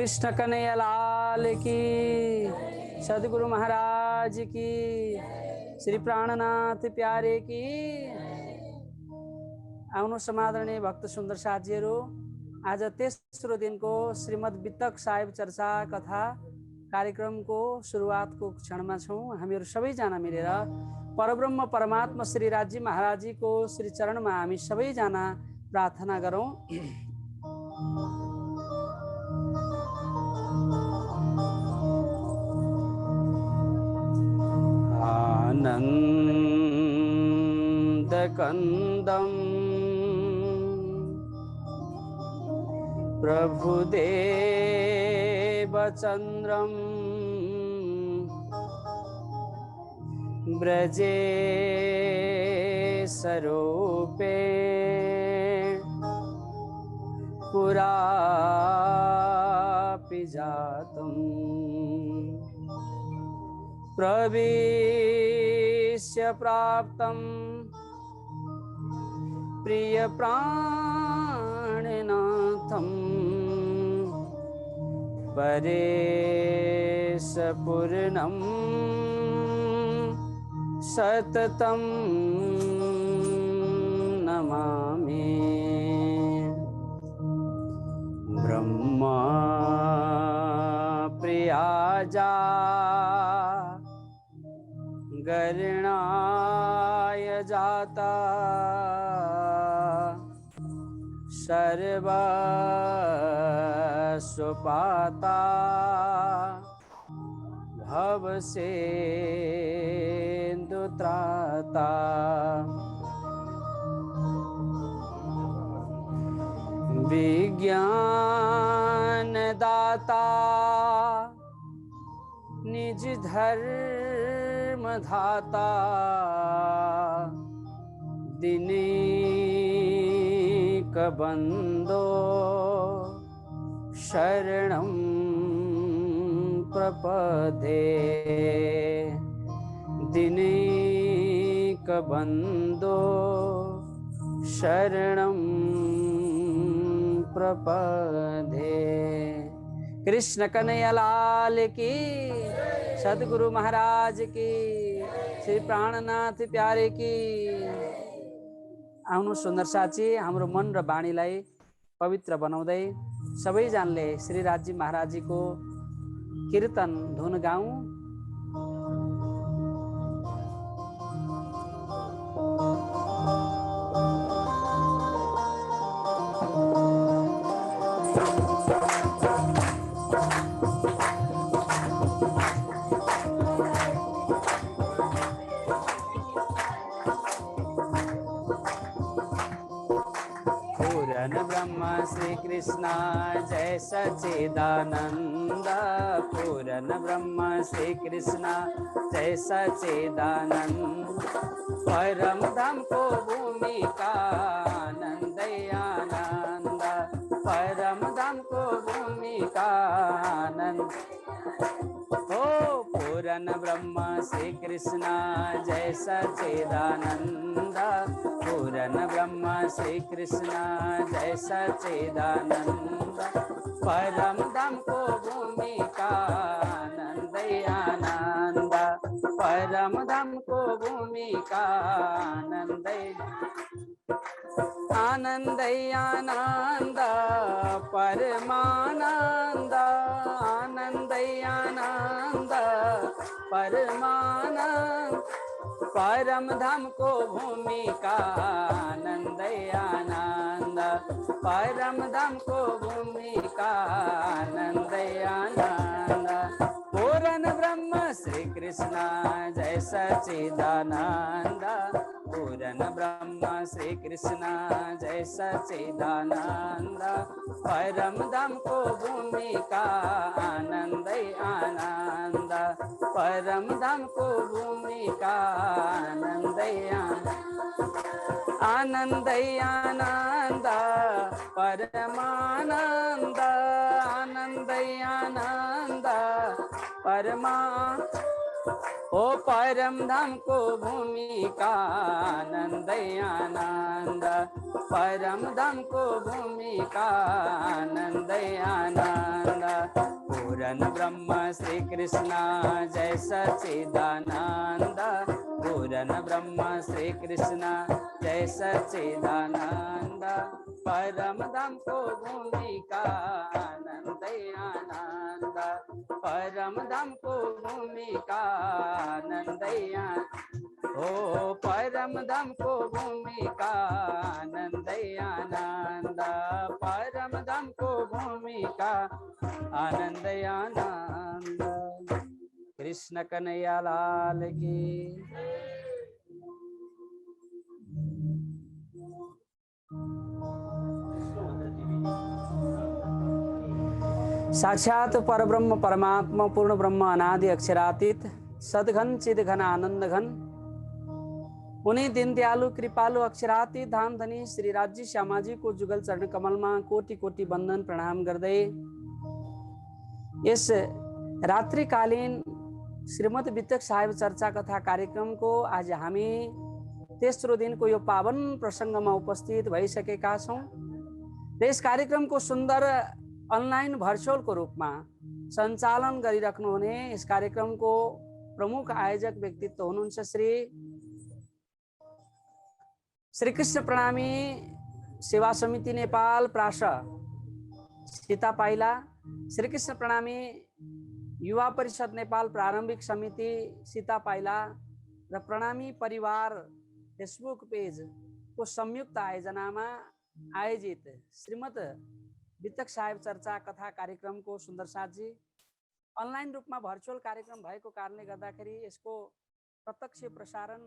कृष्ण कन्हैया लाल की, सदगुरु महाराज की, श्री प्राणनाथ प्यारे की। आउनु समादरणीय भक्त सुन्दर साथीहरू, आज तेस्रो दिनको श्रीमद् वितक साहेब चर्चा कथा कार्यक्रमको सुरुवातको क्षणमा छौँ। हामीहरू सबैजना मिलेर परब्रह्म परमात्मा श्री राज्य महाराजीको श्री चरणमा हामी सबैजना प्रार्थना गरौँ। आनन्दकन्दं प्रभुदेवचन्द्रं ब्रजेशरूपे पुरापि जातम् प्रविश्य प्राप्तं प्रियप्राणनाथं परेशपूर्णं सततं नमामि। ब्रह्मा प्रियाजा गरणाय जाता सर्वस्वपाता भवसेन्दुत्राता विज्ञानदाता निज धर्म धाता दिनेक बंदो शरणं प्रपदे। दिनेक बंदो शरणं प्रपदे। कृष्ण कन्हैया लाल की, सदगुरु महाराज की, श्री प्राणनाथ प्यारे की। आउनु सुन्दर साथी, हाम्रो मन र वाणीलाई पवित्र बनाउँदै सबैजनाले श्री राज्य महाराजीको कीर्तन धुन गाउँ। ब्रह्म श्री कृष्ण जय सच्चिदानंद। पूर्ण ब्रह्म श्री कृष्ण जय सच्चिदानंद। परम धाम को भूमिका आनंद आनंद। परम धाम को भूमिका आनंद। ओ पूर्ण ब्रह्म श्री कृष्ण जय सच्चिदानंद। पूर्ण ब्रह्म श्री कृष्ण जय सच्चिदानंद। परम धाम को भूमिका आनंद आनंद। परम धाम को भूमिका आनंद आनंद आनंद। परमानंद आनंद आनंद। परमानंद परम धाम को भूमिका आनंद आनंद। परम धाम को भूमिका आनंद आनंद। पूर्ण ब्रह्म श्री कृष्ण जय सच्चिदानंद। पूर्ण ब्रह्म श्री कृष्ण जय सच्चिदानंद। परम धाम को भूमिका आनंद आनंद। परम धाम को भूमिका आनंद आनंद आनंद। परमानंद आनंद आनंद। ओ परम धाम को भूमिका आनंद आनंद, परम धाम को भूमिका आनंद आनंद। पूरन ब्रह्म श्री कृष्ण जय सच्चिदानंद, पूरन ब्रह्म श्री कृष्ण जय सच्चिदानंद। परम धाम को भूमिका आनंद आनंद, परम धाम को भूमिका आनंद ओ परम धाम को भूमिका आनंद आनंद, परम धाम को भूमिका आनंद आनंद। कृष्ण कन्हैया लाल की। साक्षात परब्रह्म परमात्मा पूर्ण ब्रह्म अनादि अक्षरातीत सदघन चिदघन आनंद घन, उन्हीं दिन दयालु कृपालु अक्षरातीत धाम धनी श्री राज्य श्यामाजी को जुगल चरण कमल में कोटि कोटि बंदन प्रणाम गर्दै इस रात्रिकालीन श्रीमद वितक साहेब चर्चा कथा कार्यक्रम को आज हामी तेस्रो दिन को यो पावन प्रसंग में उपस्थित भइसकेका छौं र यस कार्यक्रम को सुंदर अनलाइन भर्चुअल को रूप में संचालन गरिराख्नुहुने इस कार्यक्रम को प्रमुख आयोजक व्यक्तित्व हुनुहुन्छ श्री कृष्ण प्रणामी सेवा समिति नेपाल प्रास सीता पाइला, श्री कृष्ण प्रणामी युवा परिषद नेपाल प्रारंभिक समिति सीता पाइला र प्रणामी परिवार फेसबुक पेज को संयुक्त आयोजना में आयोजित श्रीमद वितक साहेब चर्चा कथा कार्यक्रम को सुन्दर साथजी अनलाइन रूप में भर्चुअल कार्यक्रम भएको कारणले गर्दाखेरि यसको प्रत्यक्ष प्रसारण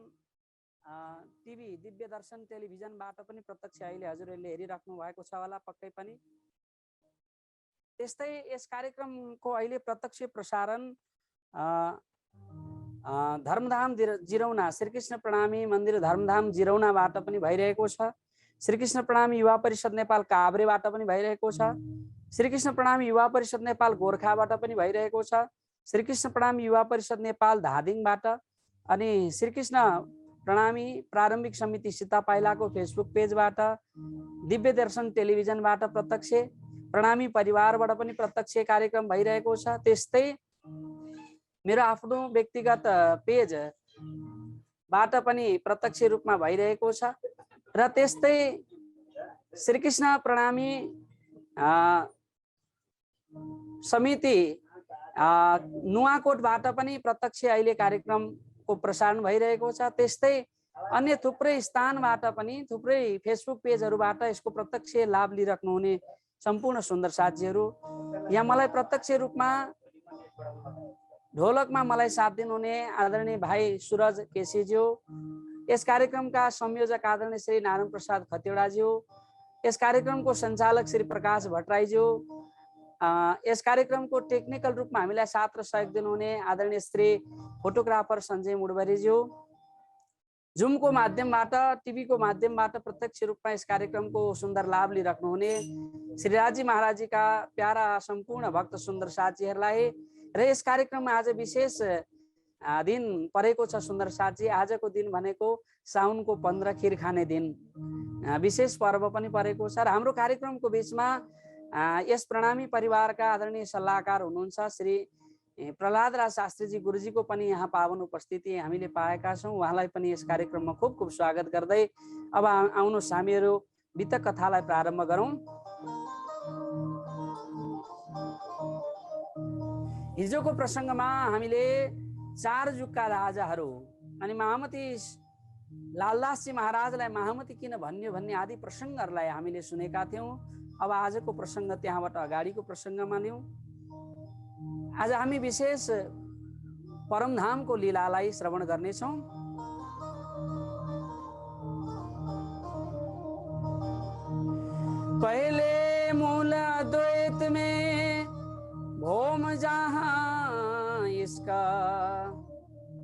टिभी दिव्य दर्शन टेलिभिजनबाट पनि प्रत्यक्ष अहिले हजुरहरूले हेरिराख्नु भएको छ होला पक्कै पनि। त्यस्तै यस कार्यक्रमको अहिले प्रत्यक्ष प्रसारण धर्मधाम जिरौना श्री कृष्ण प्रणामी मन्दिर धर्मधाम जिरौनाबाट पनि भइरहेको छ। श्री कृष्ण प्रणामी युवा परिषद नेपाल काभ्रेबाट पनि भइरहेको छ। श्री कृष्ण प्रणामी युवा परिषद नेपाल गोरखाबाट पनि भइरहेको छ। श्री कृष्ण प्रणामी युवा परिषद नेपाल धादिङबाट अनि श्री कृष्ण प्रणामी प्रारम्भिक समिति सीता पाइलाको फेसबुक पेजबाट, दिव्य दर्शन टेलिभिजनबाट प्रत्यक्ष, प्रणामी परिवारबाट पनि प्रत्यक्ष कार्यक्रम भइरहेको छ। त्यस्तै मेरो आफ्नो व्यक्तिगत पेजबाट पनि प्रत्यक्ष रूपमा भइरहेको छ र त्यस्तै श्री कृष्ण प्रणामी समिति नुवाकोटबाट पनि प्रत्यक्ष अहिले कार्यक्रमको प्रसारण भइरहेको छ। त्यस्तै अन्य थुप्रै स्थानबाट पनि थुप्रै फेसबुक पेजहरूबाट यसको प्रत्यक्ष लाभ लिइराख्नुहुने सम्पूर्ण सुन्दर साथीहरू, यहाँ मलाई प्रत्यक्ष रूपमा ढोलकमा मलाई साथ दिनुहुने आदरणीय भाइ सूरज केसीज्यू, यस कार्यक्रमका संयोजक आदरणीय श्री नारायण प्रसाद खतिवडाज्यू, यस कार्यक्रमको सञ्चालक श्री प्रकाश भट्टराईज्यू, यस कार्यक्रमको टेक्निकल रूपमा हामीलाई साथ र सहयोग दिनुहुने आदरणीय श्री फोटोग्राफर सञ्जय मुडबरीज्यू, जुमको माध्यमबाट टिभीको माध्यमबाट प्रत्यक्ष रूपमा यस कार्यक्रमको सुन्दर लाभ लिइराख्नुहुने श्री राजी महाराजीका प्यारा सम्पूर्ण भक्त सुन्दर साथीहरूलाई र यस कार्यक्रममा आज विशेष दिन परेको छ। सुन्दर साथी, आजको दिन भनेको साउनको 15 खीर खाने दिन, विशेष पर्व पनि परेको छ र हाम्रो कार्यक्रमको बीचमा यस प्रणामी परिवारका आदरणीय सल्लाहकार हुनुहुन्छ श्री प्रहलाद राज शास्त्रीजी गुरुजीको पनि यहाँ पावन उपस्थिति हामीले पाएका छौँ। उहाँलाई पनि यस कार्यक्रममा खूब खूब स्वागत गर्दै अब आउनुहोस् हामीहरू वितक कथालाई प्रारम्भ गरौँ। हिजोको प्रसङ्गमा हामीले 4 जुगका राजाहरू अनि महामती लालदासजी महाराजलाई महामती किन भन्यो भन्ने आदि प्रसङ्गहरूलाई हामीले सुनेका थियौँ। अब आजको प्रसङ्ग त्यहाँबाट अगाडिको प्रसङ्गमा लियौँ। आज हामी विशेष परमधामको लीलालाई श्रवण गर्नेछौँ। पहले मूल अद्वैत में भोम जहाँ इसका,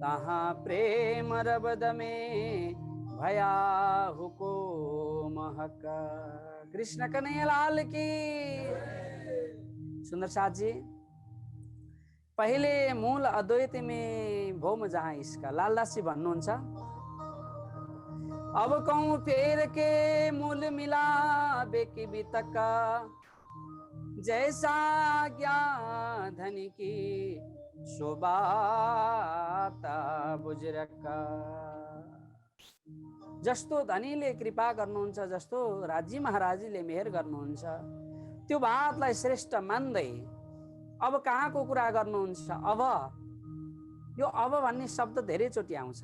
तहाँ प्रेम रबद में भया हुकुम हक्का। कृष्ण कन्हैया लाल की। सुंदर साथ जी, पहले मूल अद्वैत में भौम जहाँ इसका लालदासी भन्नुहुन्छ अब कहूँ फेर के मूल मिला बेकी बितका जैसा ज्ञान धनी की शोभाता बुजुर्गका जस्तो धनीले कृपा गर्नुहुन्छ जस्तो राज्य महाराजले मेहर गर्नुहुन्छ त्यो बातलाई श्रेष्ठ मान्दै अब कहाँको कुरा गर्नुहुन्छ अब यो अब भन्ने शब्द धेरैचोटि आउँछ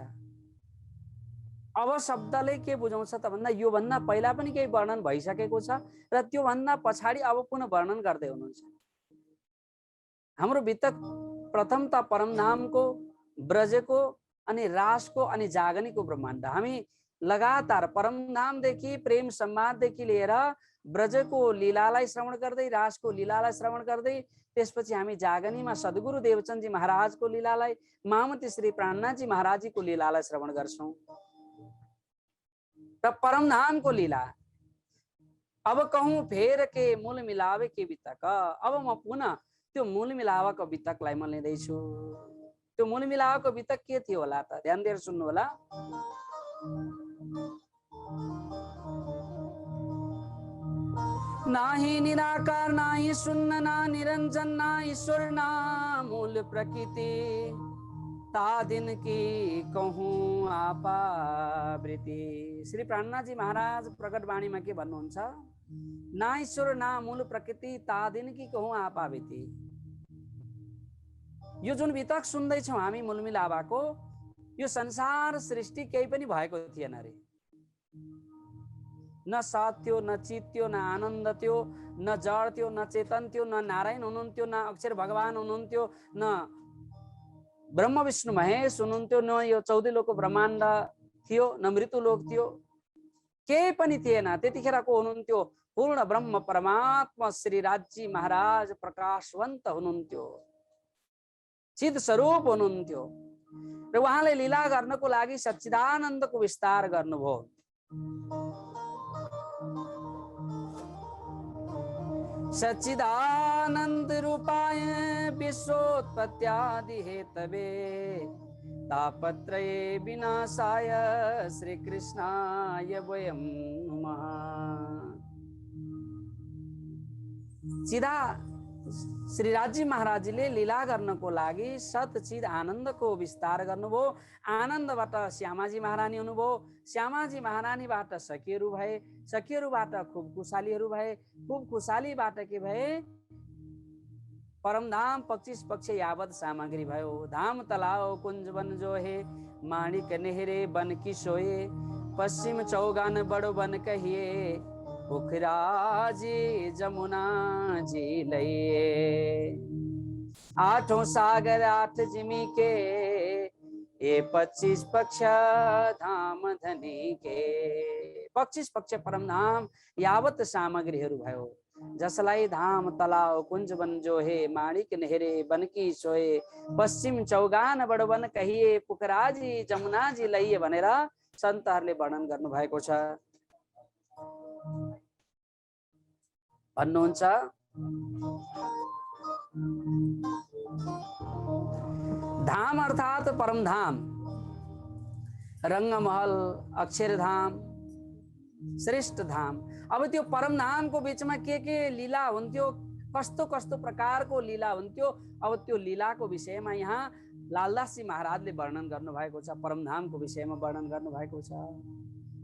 अब शब्दले के बुझाउँछ त भन्दा यो भन्दा पहिला पनि केही वर्णन भइसकेको छ र त्यो भन्दा पछाडि अब पुनः वर्णन गर्दै हुनुहुन्छ हाम्रो वितक प्रथम त परमधामको ब्रजको अनि रासको अनि जागनीको ब्रह्माण्ड हामी लगातार परमधामदेखि प्रेम संवाददेखि लिएर ब्रजको लीलालाई श्रवण गर्दै रासको लीलालाई श्रवण गर्दै त्यसपछि हामी जागनीमा सद्गुरु देवचन्दजी महाराजको लीलालाई महामती श्री प्राणनाथजी महाराजजीको लीलालाई श्रवण गर्छौं र परमधामको लीला अब कहूँ फेर के मूल मिलावे के बितक अब म पुनः त्यो मूल मिलावाको बितकलाई म लिँदैछु त्यो मूल मिलावाको बितक के थियो होला त ध्यान दिएर सुन्नु होला नाही निराकार नाही शून्य ना निरंजन ना ईश्वर ना मूल प्रकृति ता दिन की कहूँ आपावृत्ति श्री प्राणनाथजी महाराज प्रकट वाणीमा के भन्नुहुन्छ ना ईश्वर ना मूल प्रकृति ता दिन की कहूँ आपावृत्ति यो जुन बितक सुन्दैछौँ हामी मूलमिलावाको यो संसार सृष्टि केही पनि भएको थिएन रे न सत थियो न चित थियो न आनन्द थियो न जड थियो न चेतन थियो न नारायण हुनुहुन्थ्यो न अक्षर भगवान हुनुहुन्थ्यो न ब्रह्म विष्णु महेश हुनुहुन्थ्यो न यो 14 लोकको ब्रह्माण्ड थियो न मृत्यु लोक थियो केही पनि थिएन त्यतिखेरको हुनुहुन्थ्यो पूर्ण ब्रह्म परमात्मा श्री राज्य महाराज प्रकाशवन्त हुनुहुन्थ्यो चित स्वरूप हुनुहुन्थ्यो र उहाँले लीला गर्नको लागि सच्चिदानन्दको विस्तार गर्नुभयो सच्चिदानंद रूपाय विश्वोत्पत्त्यादि हेतवे तापत्रये विनाशाय श्री कृष्णाय वयं नमः सीधा श्री राज्य महाराजले लीला गर्नको लागि सतचिद आनन्दको विस्तार गर्नुभयो आनन्दबाट श्यामाजी महारानी हुनुभयो श्यामाजी महारानीबाट सखीहरू भए सखीहरूबाट खूब खुशालीहरू भए खूब खुशालीबाट के भए परमधाम 25 पक्ष यावत सामग्री भयो धाम तलाव कुंज वन जो है माणिक नेहरे बन की सोए पश्चिम चौगान बड़ो बन कहिए पोखराजी जमुना जी लइए आठों सागर 8 जिमी के ये 25 पक्ष धाम धनी के 25 पक्ष परमधाम यावत सामग्रीहरू भयो जसलाई धाम तलाव कुंज वन जो है माणिक नेहरे बनकी सोए पश्चिम चौगान बडवन कहिए पुखराजी जमुनाजी लइए भनेर सन्तहरूले वर्णन गर्नु भएको छ भन्नुहुन्छ धाम अर्थात परमधाम रंगमहल अक्षरधाम श्रेष्ठ धाम अब त्यो परमधामको बीचमा के लीला हुन्थ्यो कस्तो कस्तो प्रकारको लीला हुन्थ्यो अब त्यो लीलाको विषयमा यहाँ लालदासजी महाराजले वर्णन गर्नुभएको छ परमधामको विषयमा वर्णन गर्नुभएको छ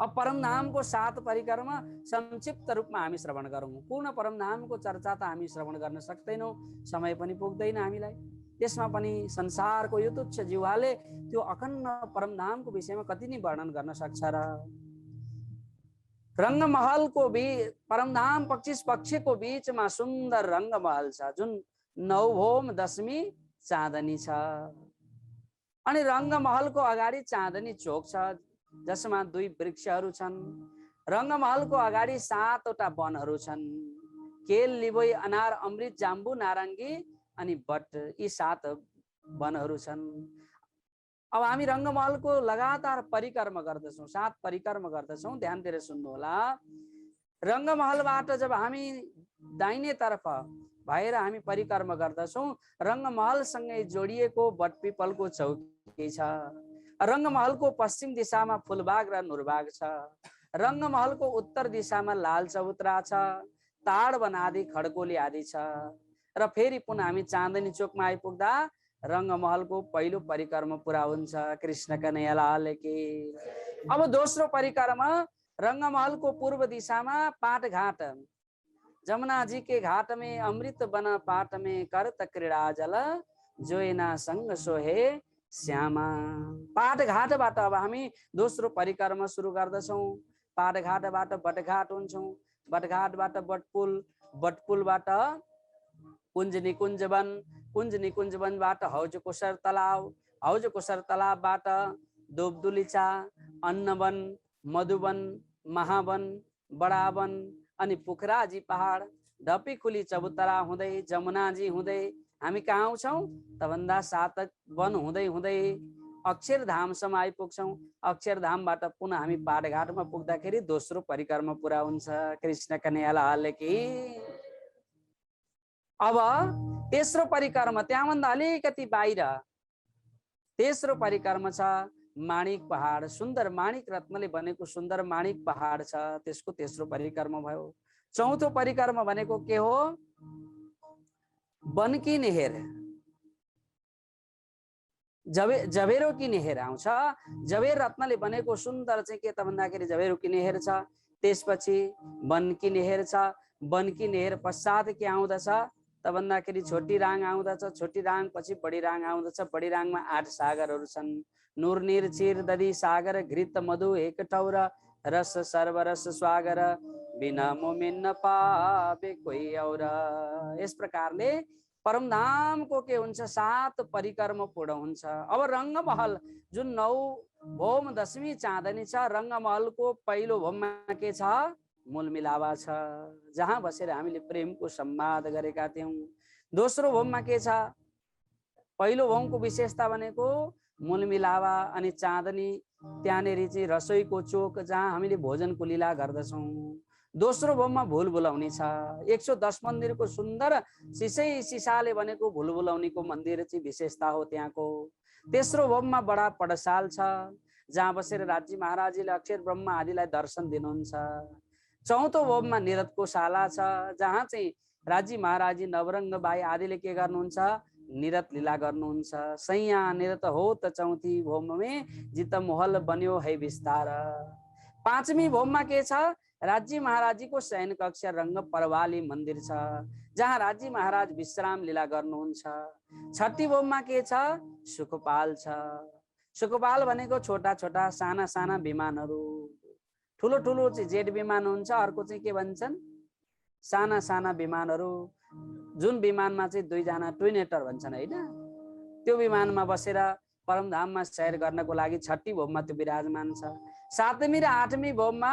अब परमधामको 7 परिक्रमा संक्षिप्त रूपमा हामी श्रवण गरौँ पूर्ण परमधामको चर्चा त हामी श्रवण गर्न सक्दैनौँ समय पनि पुग्दैन हामीलाई त्यसमा पनि संसारको यो तुच्छ जीवाले त्यो अखण्ड परमधामको विषयमा कति नै वर्णन गर्न सक्छ र रंगमहलको परमधाम 25 पक्षको बीचमा सुन्दर रंगमहल छ जुन 9 भौम 10मी चाँदनी छ अनि रंगमहलको अगाडि चाँदनी चोक छ जसमा 2 वृक्षहरू छन् रंगमहलको अगाडि 7 वटा वनहरू छन् केल लिबोई अनार अमृत जाम्बु नारंगी अनि बट यी 7 वनहरू छन् अब हामी रंगमहलको लगातार परिक्रमा गर्दछौं 7 परिक्रमा गर्दछौं ध्यान दिएर सुन्नु होला रङ्गमहलबाट जब हामी दाहिने तर्फ भएर हामी परिक्रमा गर्दछौँ, रङ्गमहलसँगै जोडिएको बटपिपलको चौकी छ। रङ्गमहलको पश्चिम दिशामा फुलबाग र नुरबाग छ। रङ्गमहलको उत्तर दिशामा लाल चबुत्रा छ, ताडवन आदि खड्कोली आदि छ। र फेरि पुनः हामी चाँदनी चोकमा आइपुग्दा रङ्गमहलको पहिलो परिक्रमा पुरा हुन्छ। कृष्ण कन्हैया लाल की। अब दोस्रो परिक्रमा रङ्गमहल को पूर्व दिशा में पाटघाट, जमुना जी के घाट में अमृत बन पाट में करत क्रीड़ा जल, जोइना संग सोहे श्यामा। पाटघाटबाट अब हामी दोस्रो परिक्रमा सुरु गर्दछौँ। पाटघाटबाट बटघाट हुन्छौँ, बटघाटबाट बटपुल, बटपुलबाट कुञ्ज निकुञ्जवन, कुञ्ज निकुञ्जवनबाट हौजकोसर तलाव, हौजकोसर तलावबाट दोबदुलिचा, अन्नवन, मधुवन, महावन, बडावन अनि पोखराजी पहाड, ढपीखुली चबुतरा हुँदै जमुनाजी हुँदै हामी कहाँ आउँछौँ त भन्दा सातक वन हुँदै हुँदै अक्षरधामसम्म आइपुग्छौँ। अक्षरधामबाट पुनः हामी पाटघाटमा पुग्दाखेरि दोस्रो परिक्रमा पुरा हुन्छ। कृष्ण कन्हैया लाल की। अब तेस्रो परिक्रमा त्यहाँभन्दा अलिकति बाहिर तेस्रो परिक्रमा छ माणिक पहाड, सुन्दर माणिक रत्नले बनेको सुन्दर माणिक पहाड छ, त्यसको तेस्रो परिक्रमा भयो। चौथो परिक्रमा भनेको के हो? बनकी नेहेर, जबेरो की नेहेर आउँछ। जबेर रत्नले बनेको सुन्दर चाहिँ के त भन्दाखेरि जबेरो की नेहेर छ, त्यसपछि बनकी नेहेर छ। बनकी नेहेर पश्चात के आउँदछ त भन्दाखेरि छोटी राङ आउँदछ, छोटी राङ पछि बडी राङ आउँदछ। बडी राङमा 8 सागरहरू छन्। नूर नीर चिर दधी सागर, घृत मधु एक ठौर, रस सर्वरस स्वागर, बिना मोमिन पावे कोही और। यस प्रकारले परमधाम को के हुन्छ 7 परिक्रमा पूर्ण हुन्छ। अब रङ्गमहल जुन 9 भोम 10वीं चाँदनी छ, रङ्गमहल को पहिलो भोममा के छ? मूल मिलावा छ, जहाँ बसेर हामीले प्रेमको संवाद गरेका थियौं। दोस्रो भोममा के छ? पहिलो भोमको विशेषता भनेको मूल मिलावा अनि चाँदनी, त्यहाँनेरि चाहिँ रसोईको चोक जहाँ हामीले भोजनको लीला गर्दछौँ। दोस्रो भोममा भुलभुलौनी छ, 110 मन्दिरको सुन्दर सिसाले बनेको भुलभुलौनीको मन्दिर चाहिँ विशेषता हो त्यहाँको। तेस्रो भोममा बडा पडसाल छ, जहाँ बसेर राज्य महाराजीले अक्षर ब्रह्मा आदिलाई दर्शन दिनुहुन्छ। चौथो भोममा निरतको शाला छ, जहाँ चाहिँ राज्य महाराजी नवरङ्ग बाई आदिले के गर्नुहुन्छ? निरत लीला गर्नुहुन्छ। सैया निरत हो त चौथी भोम में, जित मोहल बन्यो है विस्तार। पाँचवीं भोममा के छ? राज्य महाराजी को शयन कक्ष रंग परवाली मंदिर छ, जहाँ राज्य महाराज विश्राम लीला गर्नुहुन्छ। छठी भोममा के छ? सुखपाल छ। सुखपाल भनेको छोटा छोटा साना साना विमानहरू, ठुलो ठुलो चाहिँ जेट विमान हुन्छ, अर्को चाहिँ के भन्छन्? साना साना विमानहरू, जुन विमानमा चाहिँ 2 जना ट्विनेटर भन्छन् हैन, त्यो विमानमा बसेर परमधाममा सैर गर्नको लागि छठी भोममा त्यो विराजमान छ। 7वीं र 8वीं भोममा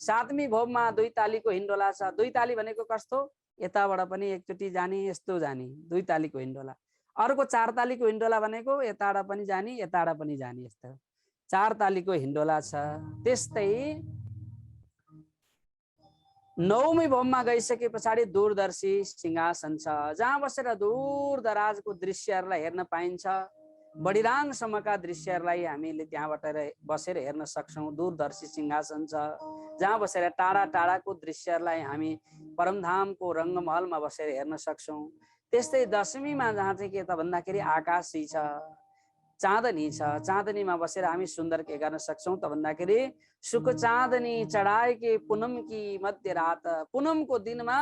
7वीं भोममा 2 तालीको हिन्डोला छ। 2 ताली भनेको कस्तो? यताबाट पनि एकचोटि जाने, यस्तो जाने, 2 तालीको हिन्डोला। अर्को 4 तालीको हिन्डोला भनेको यताबाट पनि जाने, यताबाट पनि जाने, यस्तो 4 तालीको हिन्डोला छ। त्यस्तै 9वीं भोममा गइसके पछाडि दूरदर्शी सिंहासन छ, जहाँ बसेर दूर दराजको दृश्यहरूलाई हेर्न पाइन्छ। बडिराङसम्मका दृश्यहरूलाई हामीले त्यहाँबाट बसेर हेर्न सक्छौँ। दूरदर्शी सिंहासन छ, जहाँ बसेर टाढा टाढाको दृश्यहरूलाई हामी परमधामको रङ्गमहलमा बसेर हेर्न सक्छौँ। त्यस्तै 10वींमा जहाँ चाहिँ के त भन्दाखेरि आकाशी छ, चाँदनी छ, चाँदनीमा बसेर हामी सुन्दर के गर्न सक्छौँ त भन्दाखेरि सुख चाँदनी चढाए के पूनम की मध्य रात। पूनमको दिनमा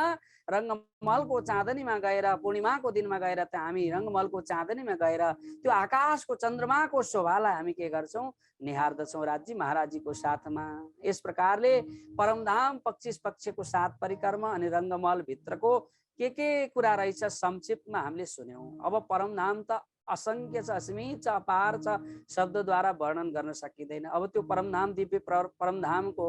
रङ्गमहलको चाँदनीमा गएर, पूर्णिमाको दिनमा गएर त हामी रङ्गमहलको चाँदनीमा गएर त्यो आकाशको चन्द्रमाको शोभालाई हामी के गर्छौँ? निहार्दछौँ राज्य महाराजीको साथमा। यस प्रकारले परमधाम 25 पक्षको 7 परिक्रमा अनि रङ्गमहल भित्रको के कुरा रहेछ संक्षिप्तमा हामीले सुन्यौँ। अब परमधाम त असंख्य छ, असीमित छ, अपार छ, शब्दद्वारा वर्णन गर्न सकिँदैन। अब त्यो परमधाम दिव्य परमधामको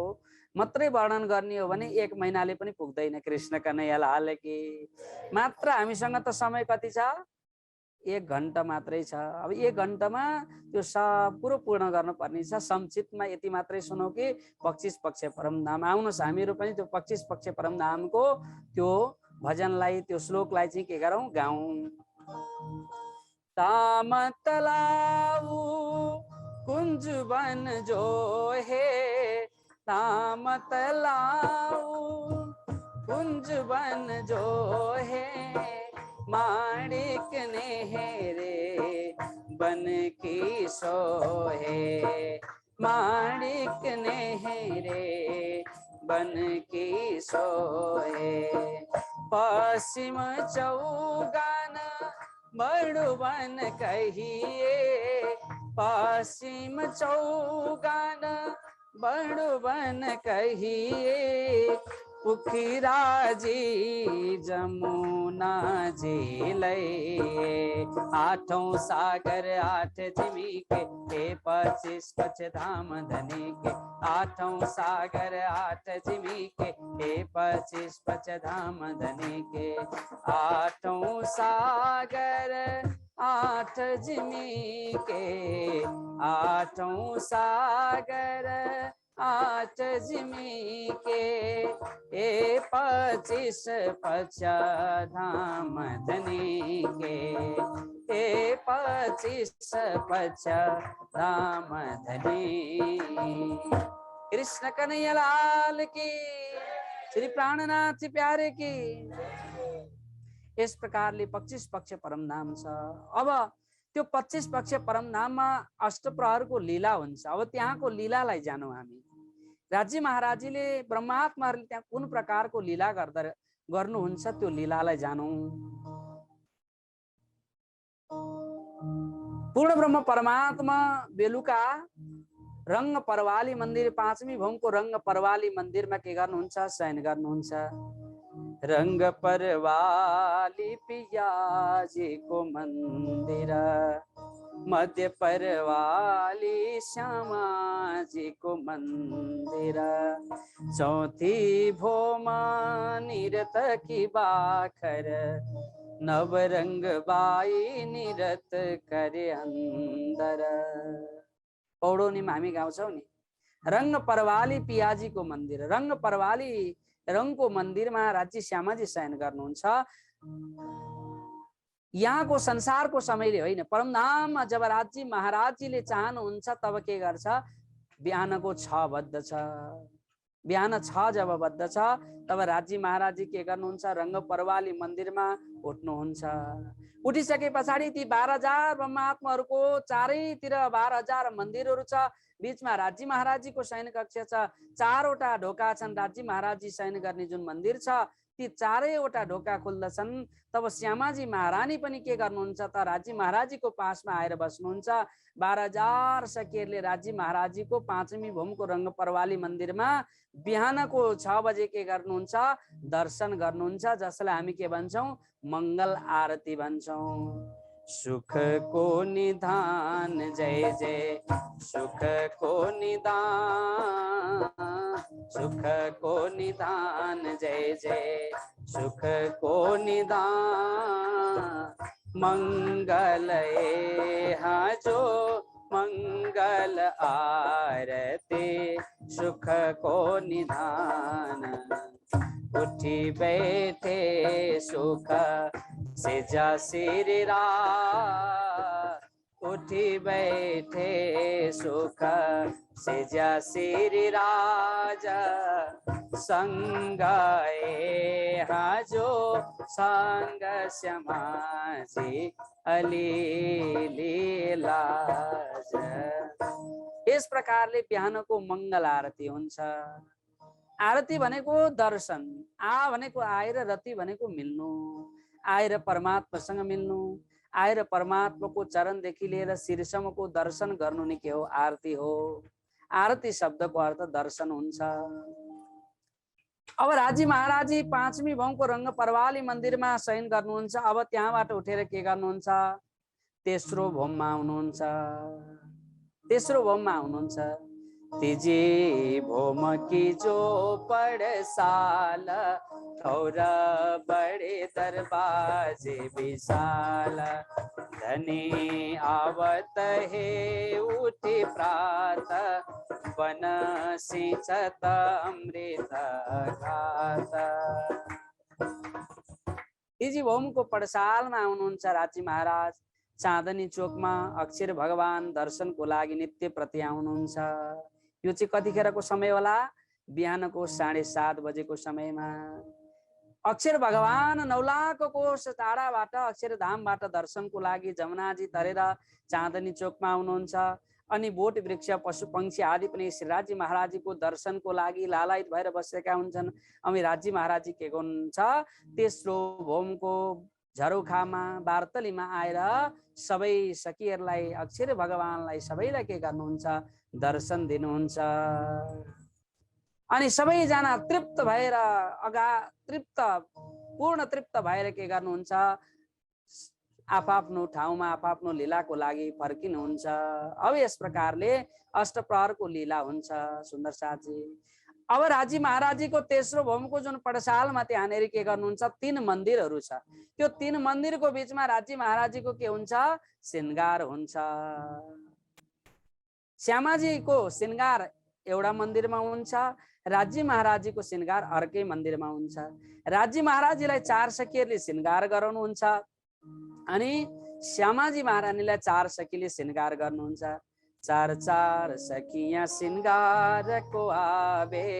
मात्रै वर्णन गर्ने हो भने 1 महिनाले पनि पुग्दैन। कृष्ण कन्हैया लाल की। मात्र हामीसँग त समय कति छ? 1 घण्टा मात्रै छ। अब 1 घण्टामा त्यो सब पुरो पूर्ण गर्नुपर्ने छ। संक्षिप्तमा यति मात्रै सुनौ कि 25 पक्ष परमधाम। आउनुहोस् हामीहरू पनि त्यो 25 पक्ष परमधामको त्यो भजनलाई, त्यो श्लोकलाई चाहिँ के गरौँ, गाउँ। ताम तलाउ कुञ्ज वन जो हे, ताम तलाउ कुंज बन जो है, माणिक ने हेरे बन की सोहे, माणिक ने हेरे बन की सोहे। पश्चिम चौगान बड़ुवन कहिए, पश्चिम चौगान बड़ुवन कहिए, उखीरा जी जमुना जी लय, आठों सागर 8 जिमी के 25 पच धाम धनी के, आठों सागर 8 जिमी के 25 पच धाम धनी के, आठों सागर 8 जिमी के, आठों सागर 8 जिमी के, 25 पच धाम धनी के, 25 पच धाम धनी। कृष्ण कन्हैया लाल की, श्री प्राणनाथ प्यारे की। इस प्रकारले 25 पक्ष परमधाम छ। अब त्यो 25 पक्ष परमधाममा अष्टप्रहरको लीला हुन्छ। अब त्यहाँको लीलालाई जानौँ हामी। राज्य महाराजीले, ब्रह्मात्माहरूले त्यहाँ कुन प्रकारको लीला गर्नुहुन्छ त्यो लीलालाई जानौँ। पूर्ण ब्रह्म परमात्मा बेलुका रंग परवाली मन्दिर, 5वीं भौमको रंग परवाली मन्दिरमा के गर्नुहुन्छ, शयन गर्नुहुन्छ। रंग परवाली पियाजी को मंदिर, मध्य परवाली श्यामा जी को मंदिर, चौथी भौमा निरत की बाखर, नवरंग बाई निरत करे अंदर। पौडोनीमा हामी गाउँछौँ नि, रंग परवाली पियाजी को मंदिर, रंग परवाली रंगको मन्दिरमा राज्य श्यामाजी शयन गर्नुहुन्छ। यहाँको संसारको समयले होइन, परमधाममा जब राज्य महाराजीले चाहनुहुन्छ तब के गर्छ, बिहानको 6 बज्दछ। बिहान 6 जब बज्दछ तब राज्य महाराजी के गर्नुहुन्छ, रंग परवाली मन्दिरमा उठ्नुहुन्छ। उठिसके पछाडि ती 12,000 ब्रह्मात्माहरूको चारैतिर 12,000 मन्दिरहरू छ। बीचमा राज्य महाराजीको शयन कक्ष छ। 4वटा ढोका छन् राज्य महाराजी शयन गर्ने जुन मन्दिर छ, ती 4वटा ढोका खुल्दछन्। तब श्यामाजी महारानी पनि के गर्नुहुन्छ त, राज्य महाराजीको पासमा आएर बस्नुहुन्छ। 12,000 सखीहरूले राज्य महाराजीको 5वीं भूमको रंग परवाली मन्दिरमा बिहानको 6 बजे के गर्नुहुन्छ, दर्शन गर्नुहुन्छ, जसलाई हामी के भन्छौँ, मंगल आरती भन्छौँ। सुख को निधान जय जय, सुख को निधान, सुख को निधान जय जय, सुख को निधान, मंगल यहाँ जो मंगल आरती, सुख को निधान। उठी बैठे सुख से जा श्री राज, उठी बैठे सुख से जा श्री राजा, संगाए हाँ जो संग श्यामाजी अली लीलाज। इस प्रकारले बिहानको मंगल आरती हुन्छ। आरती भनेको दर्शन, आ भनेको आएर, रति भनेको मिल्नु, आएर परमात्मासँग मिल्नु, आएर परमात्माको चरणदेखि लिएर शीर्षमको दर्शन गर्नु नै के हो, आरती हो। आरती शब्दको अर्थ दर्शन हुन्छ। अब राज्य महाराजी 5वीं भौमको रंग परवाली मन्दिरमा शयन गर्नुहुन्छ। अब त्यहाँबाट उठेर के गर्नुहुन्छ, तेस्रो भौममा आउनुहुन्छ। तेस्रो भौममा आउनुहुन्छ। तिजी भौम की जो पड़साल, ठौर बड़े दरवाजे विशाल, धनी आवत हे उठी प्रात वन सिंचत अमृत घात। तिजी भौमको पडसालमा आउनुहुन्छ राज्य महाराज। चाँदनी चोकमा अक्षर भगवान दर्शनको लागि नित्य प्रति आउनुहुन्छ। यो चाहिँ कतिखेरको समय होला? बिहानको 7:30 बजेको समयमा अक्षर भगवान नौलाखको कोष टाढाबाट अक्षरधामबाट दर्शनको लागि जमुनाजी तरेर चाँदनी चोकमा आउनुहुन्छ। अनि बोट वृक्ष पशु पंक्षी आदि पनि श्रीराजी महाराजीको दर्शनको लागि लालायित भएर बसेका हुन्छन्। अनि राज्य महाराजी के गर्नुहुन्छ? तेस्रो भौमको झरोखामा बार्तलीमा आएर सबै सखीहरूलाई अक्षर भगवानलाई सबैलाई के गर्नुहुन्छ? दर्शन दिनुहुन्छ। अनि सबैजना तृप्त भएर पूर्ण तृप्त भएर के गर्नुहुन्छ? आफआफ्नो ठाउँमा आफआफ्नो लीलाको लागि फर्किनुहुन्छ। अब यस प्रकारले अष्टप्रहरको लीला हुन्छ सुन्दर साथजी। अब राज्य महाराजीको तेस्रो भौमको जुन पडसालमा त्यहाँनेरि के गर्नुहुन्छ? 3 मन्दिरहरू छ। त्यो 3 मन्दिरको बीचमा राज्य महाराजीको के हुन्छ? श्रृंगार हुन्छ। श्यामाजीको श्रृंगार एउटा मन्दिरमा हुन्छ, राज्य महाराजीको श्रृंगार अर्कै मन्दिरमा हुन्छ। राज्य महाराजीलाई 4 सखीहरूले श्रृंगार गराउनुहुन्छ अनि श्यामाजी महारानीलाई 4 सखीले श्रृंगार गर्नुहुन्छ। 4 सखियां श्रृंगार को आवे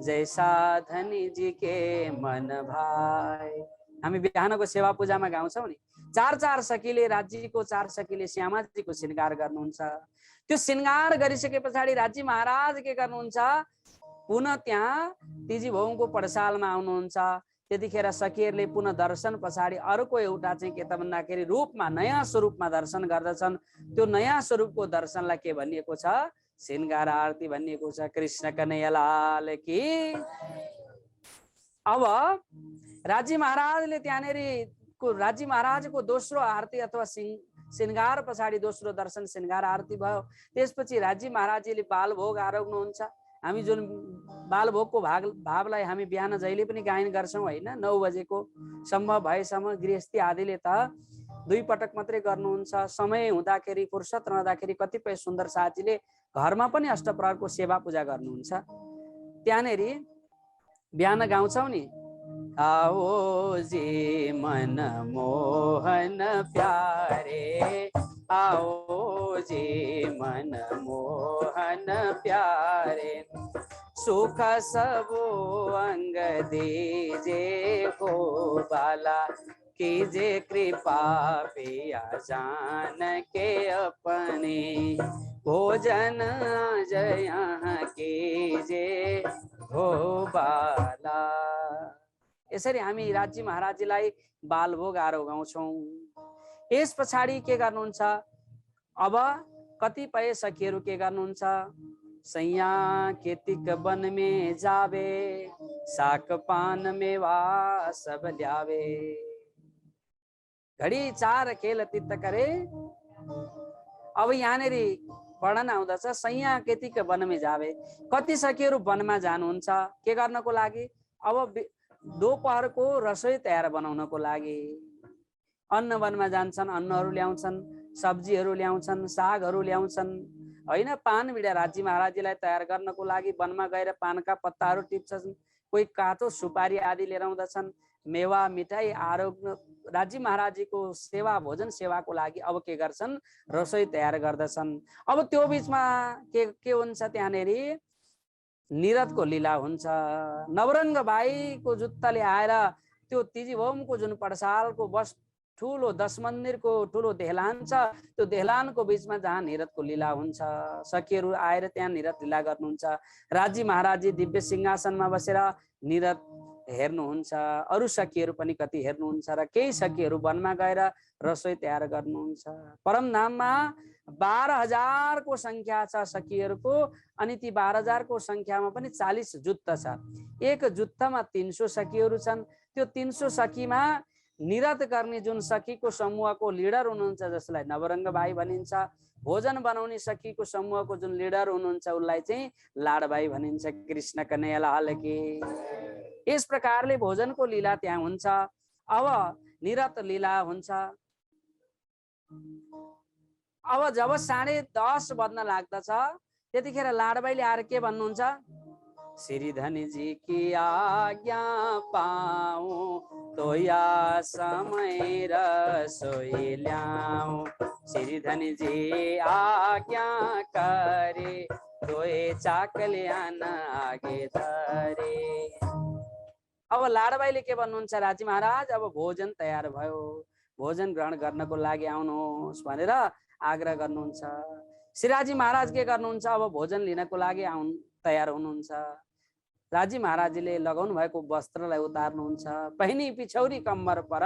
जैसा धनी जी के मन भाई। हामी बिहानको सेवा पूजामा गाउँछौँ नि, 4 सखीले राज्यको 4 सखीले श्यामाजीको श्रृंगार गर्नुहुन्छ। त्यो श्रृंगार गरिसके पछाडि राज्य महाराज के गर्नुहुन्छ? पुनः त्यहाँ तिजी भौमको पडसालमा आउनुहुन्छ। त्यतिखेर सखीहरूले पुनः दर्शन पछाडि अर्को एउटा चाहिँ के त भन्दाखेरि रूपमा नयाँ स्वरूपमा दर्शन गर्दछन्। त्यो नयाँ स्वरूपको दर्शनलाई के भनिएको छ? श्रृंगार आरती भनिएको छ। कृष्ण कन्हैया लाल की। अब राज्य महाराजले त्यहाँनेरि राज्य महाराजको दोस्रो आरती अथवा श्रृंगार पछाडि दोस्रो दर्शन श्रृंगार आरती भयो। त्यसपछि राज्य महाराजले बालभोग आरोग्नुहुन्छ। हामी जुन बालभोगको भावलाई हामी बिहान जहिले पनि गायन गर्छौँ हैन, 9 बजेको सम्भव भएसम्म गृहस्थी आदिले त 2 पटक मात्रै गर्नुहुन्छ। समय हुँदाखेरि फुर्सद रहँदाखेरि कतिपय सुन्दर साथीले घरमा पनि अष्टप्रहरको सेवा पूजा गर्नुहुन्छ। त्यहाँनेरि बिहान गाउँछौँ नि, आओ जी मन मोहन प्यारे, आओ जी मन मोहन प्यारे, सुख सबो अंग दीजे हो बाला, कीजे कृपा पिया जान के अपने, भोजन जय कीजे हो बाला। यसरी हामी राज्य महाराजलाई बालभोग आरोगाउँछौँ। यस पछाडि के गर्नुहुन्छ? अब कतिपय सखीहरू के गर्नुहुन्छ? सैया केतिक वन में जावे, साक पान मेवा सब ल्यावे, घडी 4 खेल तित करे। अब यहाँनेरि वर्णन आउँदछ, सैया केतिक वन में जावे। कति सखीहरू वनमा जानुहुन्छ के गर्नको लागि? अब दोपहरको रसोई तयार बनाउनको लागि अन्न वनमा जान्छन्, अन्नहरू ल्याउँछन्, सब्जीहरू ल्याउँछन्, सागहरू ल्याउँछन् हैन। पान बिडा राज्य महाराजीलाई तयार गर्नको लागि वनमा गएर पानका पत्ताहरू टिप्छन्, कोही काँचो सुपारी आदि लिएर आउँदछन्। मेवा मिठाई आरोग्य राज्य महाराजीको सेवा भोजन सेवाको लागि अब के गर्छन्? रसोई तयार गर्दछन्। अब त्यो बीचमा के हुन्छ? त्यहाँनेरि निरतको लीला हुन्छ। नवरङ्ग बाईको जुत्ताले आएर त्यो तिजी भौमको जुन पडसालको बस ठुलो 10 मन्दिरको ठुलो देहलान छ, त्यो देहलानको बीचमा जहाँ निरतको लीला हुन्छ, सखीहरू आएर त्यहाँ निरत लीला गर्नुहुन्छ। राज्य महाराजी दिव्य सिंहासनमा बसेर निरत हेर्नुहुन्छ। अरू सखीहरू पनि कति हेर्नुहुन्छ र केही सखीहरू वनमा गएर रसोई तयार गर्नुहुन्छ। परमधाममा 12,000 को संख्या छ सखीहरूको, अनि ती 12,000 को संख्यामा पनि 40 जुत्त छ। एक जुत्तमा 300 सखीहरू छन्। त्यो 300 सखीमा निरत गर्ने जुन सखीको समूहको लिडर हुनुहुन्छ, जसलाई नवरङ्ग भाइ भनिन्छ, भोजन बनाउने सखीको समूहको जुन लिडर हुनुहुन्छ उसलाई चाहिँ लाडभाइ भनिन्छ। कृष्ण कन्हैया लाल की। यस प्रकारले भोजनको लीला त्यहाँ हुन्छ। अब निरत लीला हुन्छ। अब जब 10:30 बज्न लाग्दछ त्यतिखेर लाडबाईले आएर के भन्नुहुन्छ, श्रीधनी जी की आज्ञा पाऊं तो या समय रसोई ल्याऊं, श्रीधनी जी आज्ञा करे तो चाकले आना आगे धरे। अब लाडबाईले के भन्नुहुन्छ, राजी महाराज अब भोजन तयार भयो, भोजन ग्रहण गर्नको लागि आउनुहोस् भनेर आग्रह गर्नुहुन्छ। श्रीराजी महाराज के गर्नुहुन्छ, अब भोजन लिनको लागि तयार हुनुहुन्छ। राजी महाराजले लगाउनु भएको वस्त्रलाई उतार्नुहुन्छ, पहिनी पिछौरी कम्बर पर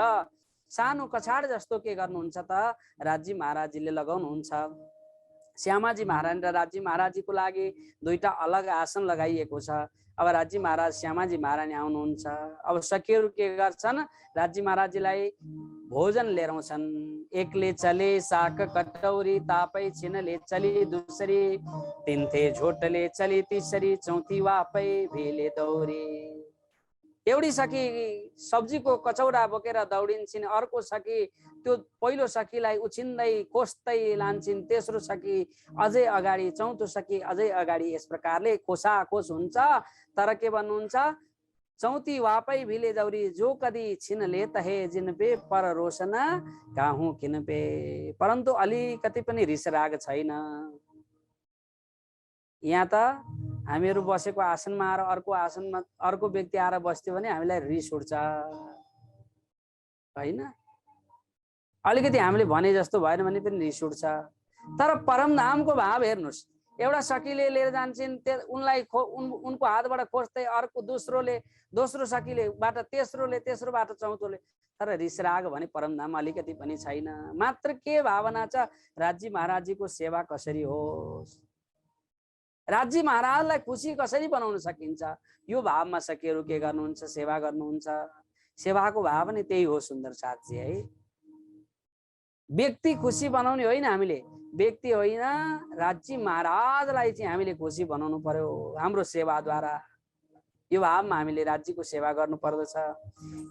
सानो कछाड जस्तो के गर्नुहुन्छ त राजी महाराजले लगाउनुहुन्छ। श्यामाजी महाराज र राजी महाराजीको लागि दुईटा अलग आसन लगाइएको छ। अब राजी महाराज श्यामाजी महारानी आउनुहुन्छ। अब सखीहरू के गर्छन्, राजी महाराजीलाई भोजन लिएर आउँछन्। एकले चले साक कटौरी, तापै छिनले चली दूसरी, तीन थे झोटले चली तीसरी, चौथी वापै भेले दौरी। एउटी सखी सब्जीको कचौरा बोकेर दौडिन्छन्, अर्को सखी त्यो पहिलो सखीलाई उछिन्दै खोस्दै लान्छन्, तेस्रो सखी अझै अगाडि, चौथो सखी अझै अगाडि। यस प्रकारले खोसाखोस हुन्छ। तर के भन्नुहुन्छ, चौथी वापै भिले दौरी, जो कदी छिन लेता है जिनपे पर रोशन काहु किनपे। परन्तु अलिकति पनि रिस राग छैन। यहाँ त हामीहरू बसेको आसनमा आएर अर्को आसनमा अर्को व्यक्ति आएर बस्थ्यो भने हामीलाई रिस उठ्छ हैन। अलिकति हामीले भने जस्तो भएन भने पनि रिस उठ्छ। तर परमधामको भाव हेर्नुस्, एउटा सखीले लिएर जान्छन्, उनलाई उनको हातबाट खोज्दै अर्को दोस्रो सखीले बाट तेस्रोले, तेस्रोबाट चौथोले। तर रिस राग भने परमधाम अलिकति पनि छैन। मात्र के भावना छ, राज्य महाराजीको सेवा कसरी होस्, राज्य महाराजलाई खुसी कसरी बनाउन सकिन्छ, यो भावमा सखीहरू के गर्नुहुन्छ, सेवा गर्नुहुन्छ। सेवाको भाव नै त्यही हो सुन्दर साथजी है। व्यक्ति खुसी बनाउने होइन हामीले, व्यक्ति होइन, राज्य महाराजलाई चाहिँ हामीले खुसी बनाउनु पर्यो हाम्रो सेवाद्वारा। यो भावमा हामीले राज्यको सेवा गर्नु पर्दछ।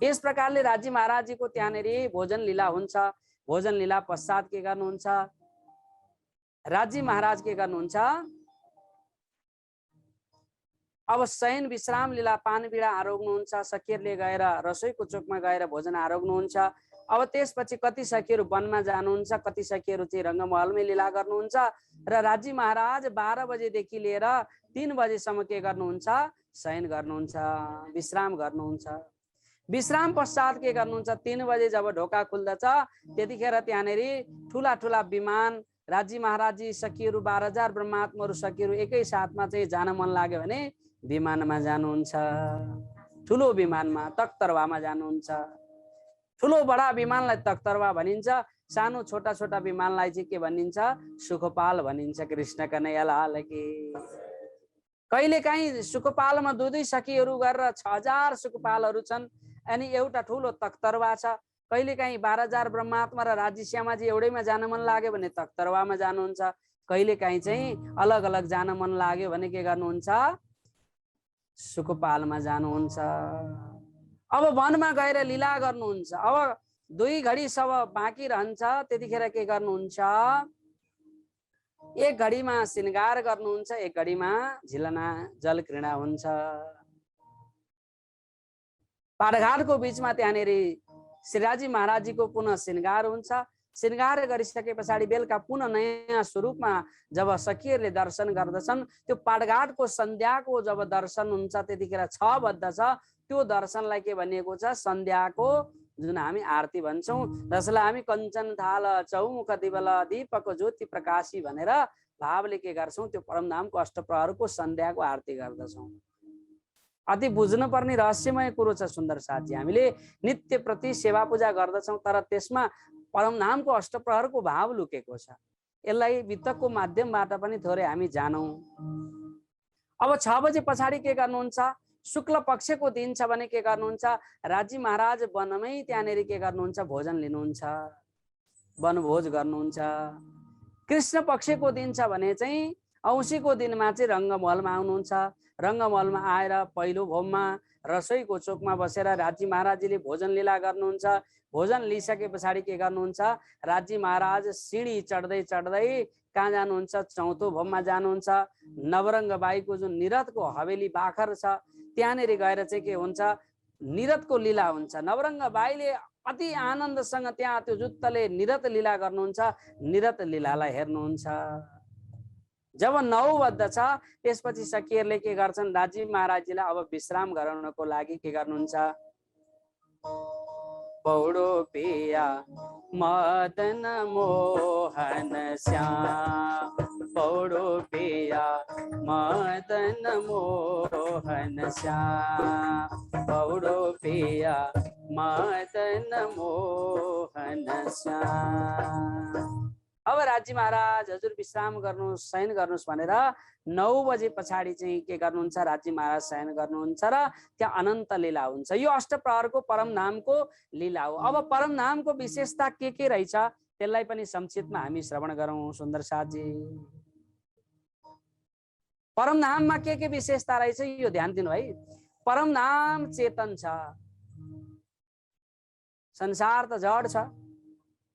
यस प्रकारले राज्य महाराजीको त्यहाँनेरि भोजन लीला हुन्छ। भोजन लीला पश्चात के गर्नुहुन्छ, राज्य महाराज के गर्नुहुन्छ, अब शयन विश्राम लीला पान बिडा आरोग्नुहुन्छ। सखीहरूले गएर रसोईको चोकमा गएर भोजन आरोग्नुहुन्छ। अब त्यसपछि कति सखीहरू वनमा जानुहुन्छ, कति सखीहरू चाहिँ रङ्गमहलमै लीला गर्नुहुन्छ। र राज्य महाराज 12 बजेदेखि लिएर 3 बजेसम्म के गर्नुहुन्छ, शयन गर्नुहुन्छ, विश्राम गर्नुहुन्छ। विश्राम पश्चात के गर्नुहुन्छ, 3 बजे जब ढोका खुल्दछ त्यतिखेर त्यहाँनेरि ठुला ठुला विमान, राज्य महाराजी सखीहरू 12,000 ब्रह्मात्माहरू सखीहरू एकै साथमा चाहिँ जान मन लाग्यो भने विमानमा जानुहुन्छ। ठुलो विमानमा तख्तरवामा जानुहुन्छ। ठुलो बडा विमानलाई तख्तरवा भनिन्छ, सानो छोटा छोटा विमानलाई चाहिँ के भनिन्छ, सुखपाल भनिन्छ। कृष्ण कन्हैया लाल की। कहिलेकाहीँ सुखपालमा दुई सखीहरू गरेर 6,000 सुखपालहरू छन् अनि एउटा ठुलो तख्तरवा छ। कहिलेकाहीँ 12,000 ब्रह्मात्मा र राज्य श्यामाजी एउटैमा जान मन लाग्यो भने तख्तरवामा जानुहुन्छ। कहिलेकाहीँ चाहिँ अलग अलग जान मन लाग्यो भने के गर्नुहुन्छ, सुखपालमा जानुहुन्छ। अब वनमा गएर लीला गर्नुहुन्छ। अब 2 घडी सब बाँकी रहन्छ, त्यतिखेर के गर्नुहुन्छ, 1 घडीमा श्रृंगार गर्नुहुन्छ, 1 घडीमा झिलना जल क्रीडा हुन्छ। पाटघाटको बीचमा त्यहाँनेरि श्रीराजी महाराजीको पुनः श्रृंगार हुन्छ। श्रृंगार गरिसके पछाडि बेलुका पुनः नयाँ स्वरूपमा जब सखीहरूले दर्शन गर्दछन्, त्यो पाटघाटको सन्ध्याको जब दर्शन हुन्छ त्यतिखेर 6 बज्दछ। त्यो दर्शनलाई के भनिएको छ, सन्ध्याको जुन हामी आरती भन्छौँ, जसलाई हामी कञ्चन थाल चौमुख दिवल दीपक ज्योति प्रकाशी भनेर भावले के गर्छौँ, त्यो परमधामको अष्टप्रहरको सन्ध्याको आरती गर्दछौँ। अति बुझ्नु पर्ने रहस्यमय कुरो छ सुन्दर साथी। हामीले नित्य प्रति सेवा पूजा गर्दछौँ, तर त्यसमा परमधामको अष्टप्रहरको भाव लुकेको छ। यसलाई वितकको माध्यमबाट पनि थोरै हामी जानौँ। अब 6 बजे पछाडि के गर्नुहुन्छ, शुक्ल पक्षको दिन छ भने के गर्नुहुन्छ, राज्य महाराज वनमै त्यहाँनेरि के गर्नुहुन्छ, भोजन लिनुहुन्छ, वनभोज गर्नुहुन्छ। कृष्ण पक्षको दिन छ भने चाहिँ औँसीको दिनमा चाहिँ रङ्गमहलमा आउनुहुन्छ। रङ्गमहलमा आएर पहिलो भोजमा रसोईको चोकमा बसेर राज्य महाराजजीले भोजन लीला गर्नुहुन्छ। भोजन लिइसके पछाडि के गर्नुहुन्छ, राज्य महाराज सिँढी चढ्दै चढ्दै कहाँ जानुहुन्छ, चौथो भोजमा जानुहुन्छ। नवरङ्ग बाईको जुन निरथको हवेली बाखर छ त्यहाँनिर गएर चाहिँ के हुन्छ, निरथको लीला हुन्छ। नवरङ्ग बाईले अति आनन्दसँग त्यहाँ त्यो जुत्तले निरथ लीला गर्नुहुन्छ, निरथ लीलालाई हेर्नुहुन्छ। जब 9 बज्दछ त्यसपछि सखीहरूले के गर्छन्, राज्य महाराजजीलाई अब विश्राम गराउनको लागि के गर्नुहुन्छ, पौडो पिया मदन मोहन श्याम, पौडो पिया मदन मोहन श्याम, पौडो पिया मदन मोहन श्याम। अब राज्य महाराज हजुर विश्राम गर्नुहोस्, शयन गर्नुहोस् भनेर 9 बजे पछाडि चाहिँ के गर्नुहुन्छ, राज्य महाराज शयन गर्नुहुन्छ र त्यहाँ अनन्त लीला हुन्छ। यो अष्टप्रहरको परम नामको लीला हो। अब परम नामको विशेषता के रहेछ त्यसलाई पनि संक्षिप्तमा हामी श्रवण गरौँ। सुन्दर साथजी, परम नाममा के विशेषता रहेछ यो ध्यान दिनु है। परम नाम चेतन छ, संसार त जड छ,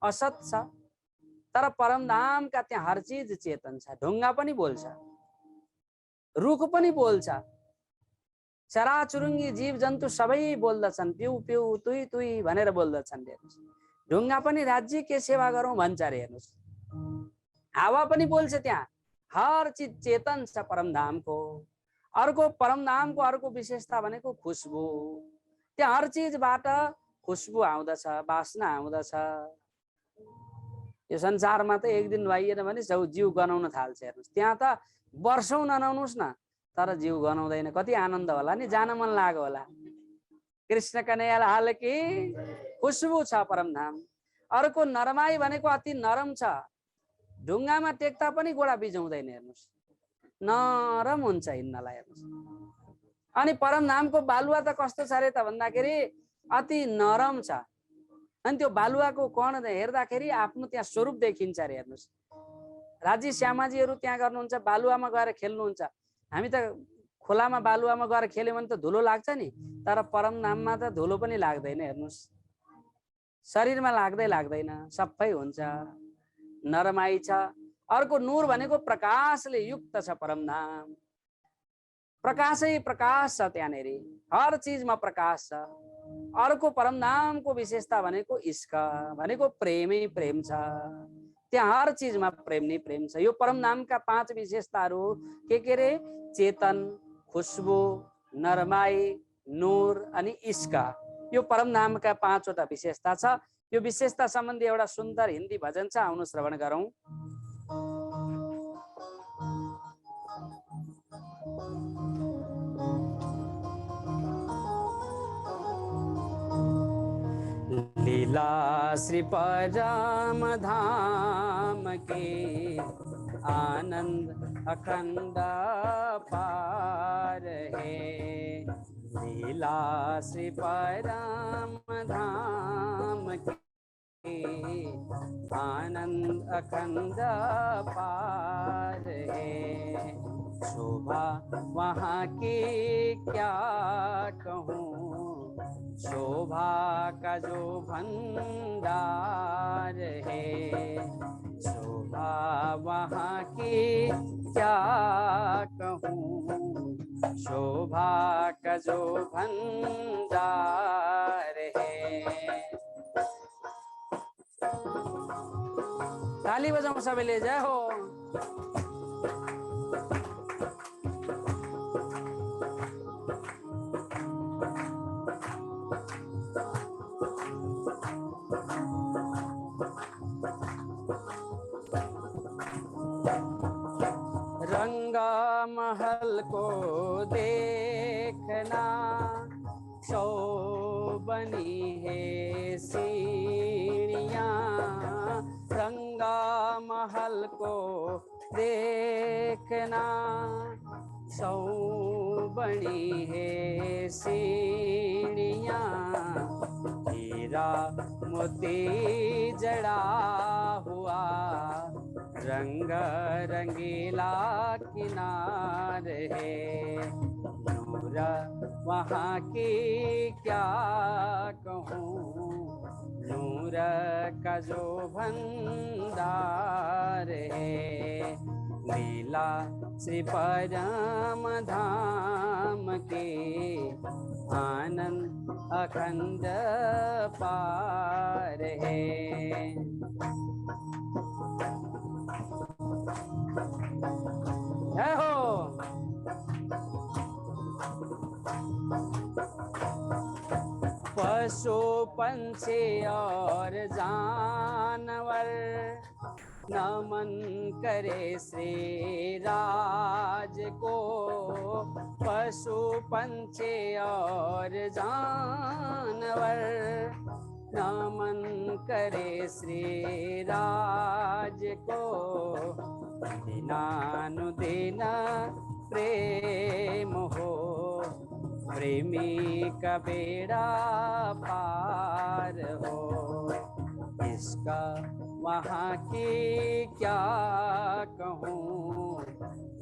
असत छ, तर परम धामका त्यहाँ हर चीज चेतन छ। ढुङ्गा पनि बोल्छ, रुख पनि बोल्छ, चराचुरुङ्गी जीव जन्तु सबै बोल्दछन्, पिउ पिउ तुई तुई भनेर बोल्दछन्। हेर्नुहोस्, ढुङ्गा पनि राज्य के सेवा गरौँ भन्छ अरे। हेर्नुहोस्, हावा पनि बोल्छ, त्यहाँ हर चीज चेतन छ परम धामको। अर्को परम धामको अर्को विशेषता भनेको खुसबु। त्यहाँ हर चीजबाट खुसबु आउँदछ, वासना आउँदछ। यो संसारमा त एक दिन नुहाइएन भने जिउ गनाउन थाल्छ। हेर्नुहोस्, त्यहाँ त वर्षौं ननुहाउनुस् न तर जिउ गनाउँदैन। कति आनन्द होला नि, जान मन लाग्यो होला। कृष्ण कन्हैया लाल की खुसबु छ परम धाम। अर्को नरमाई भनेको अति नरम छ, ढुङ्गामा टेक्दा पनि गोडा बिजाउँदैन। हेर्नुहोस्, नरम हुन्छ हिँड्नलाई। हेर्नुहोस्, अनि परम धामको बालुवा त कस्तो छ अरे त भन्दाखेरि अति नरम छ। अनि त्यो बालुवाको कण हेर्दाखेरि आफ्नो त्यहाँ स्वरूप देखिन्छ अरे। हेर्नुहोस्, राज्य श्यामाजीहरू त्यहाँ गर्नुहुन्छ, बालुवामा गएर खेल्नुहुन्छ। हामी त खोलामा बालुवामा गएर खेल्यो भने त धुलो लाग्छ नि, तर परम धाममा त धुलो पनि लाग्दैन। हेर्नुहोस्, शरीरमा लाग्दैन, सफै हुन्छ, नरमाई छ। अर्को नूर भनेको प्रकाशले युक्त छ परम धाम। प्रकाशै प्रकाश छ त्यहाँनिर, हर चीजमा प्रकाश छ। अर्को परम धामको विशेषता भनेको इश्क, भनेको प्रेमै प्रेम छ। त्यहाँ हर चीजमा प्रेम नै प्रेम छ। यो परम धामका 5 विशेषताहरू के रे? चेतन, खुशबु, नरमाई, नूर अनि इश्क। यो परम धामका 5 वटा विशेषता छ। यो विशेषता सम्बन्धी एउटा सुन्दर हिन्दी भजन छ, आउनु श्रवण गरौँ। लीला श्री परम धाम के आनंद अखंड पार है। लीला श्री परम धाम के आनंद अखंड पार है। शोभा वहाँ की क्या कहूँ, शोभा का जो भंडार है। शोभा वहाँ की क्या कहूँ, शोभा का जो भंडार है। ताली बजाऊं सबैले, जय हो। रंगा महल को देखना, सौ बनी है सीढ़ियाँ। रंगा महल को देखना, सौ बनी है सीढ़ियाँ। हीरा मोती जड़ा हुआ रंग रंगीला किनार है। नूर वहाँ की क्या कहूँ, नूर का जो भंडार है। लीला श्री परम धाम के आनंद अखंड पार है। जय हो। पशु पंछी और जानवर नमन करे श्री राज को। पशु पंछी और जानवर नमन करे श्री राज को। दिनानुदिन प्रेम हो, प्रेमी का बेड़ा पार हो। इसका वहाँ की क्या कहूँ,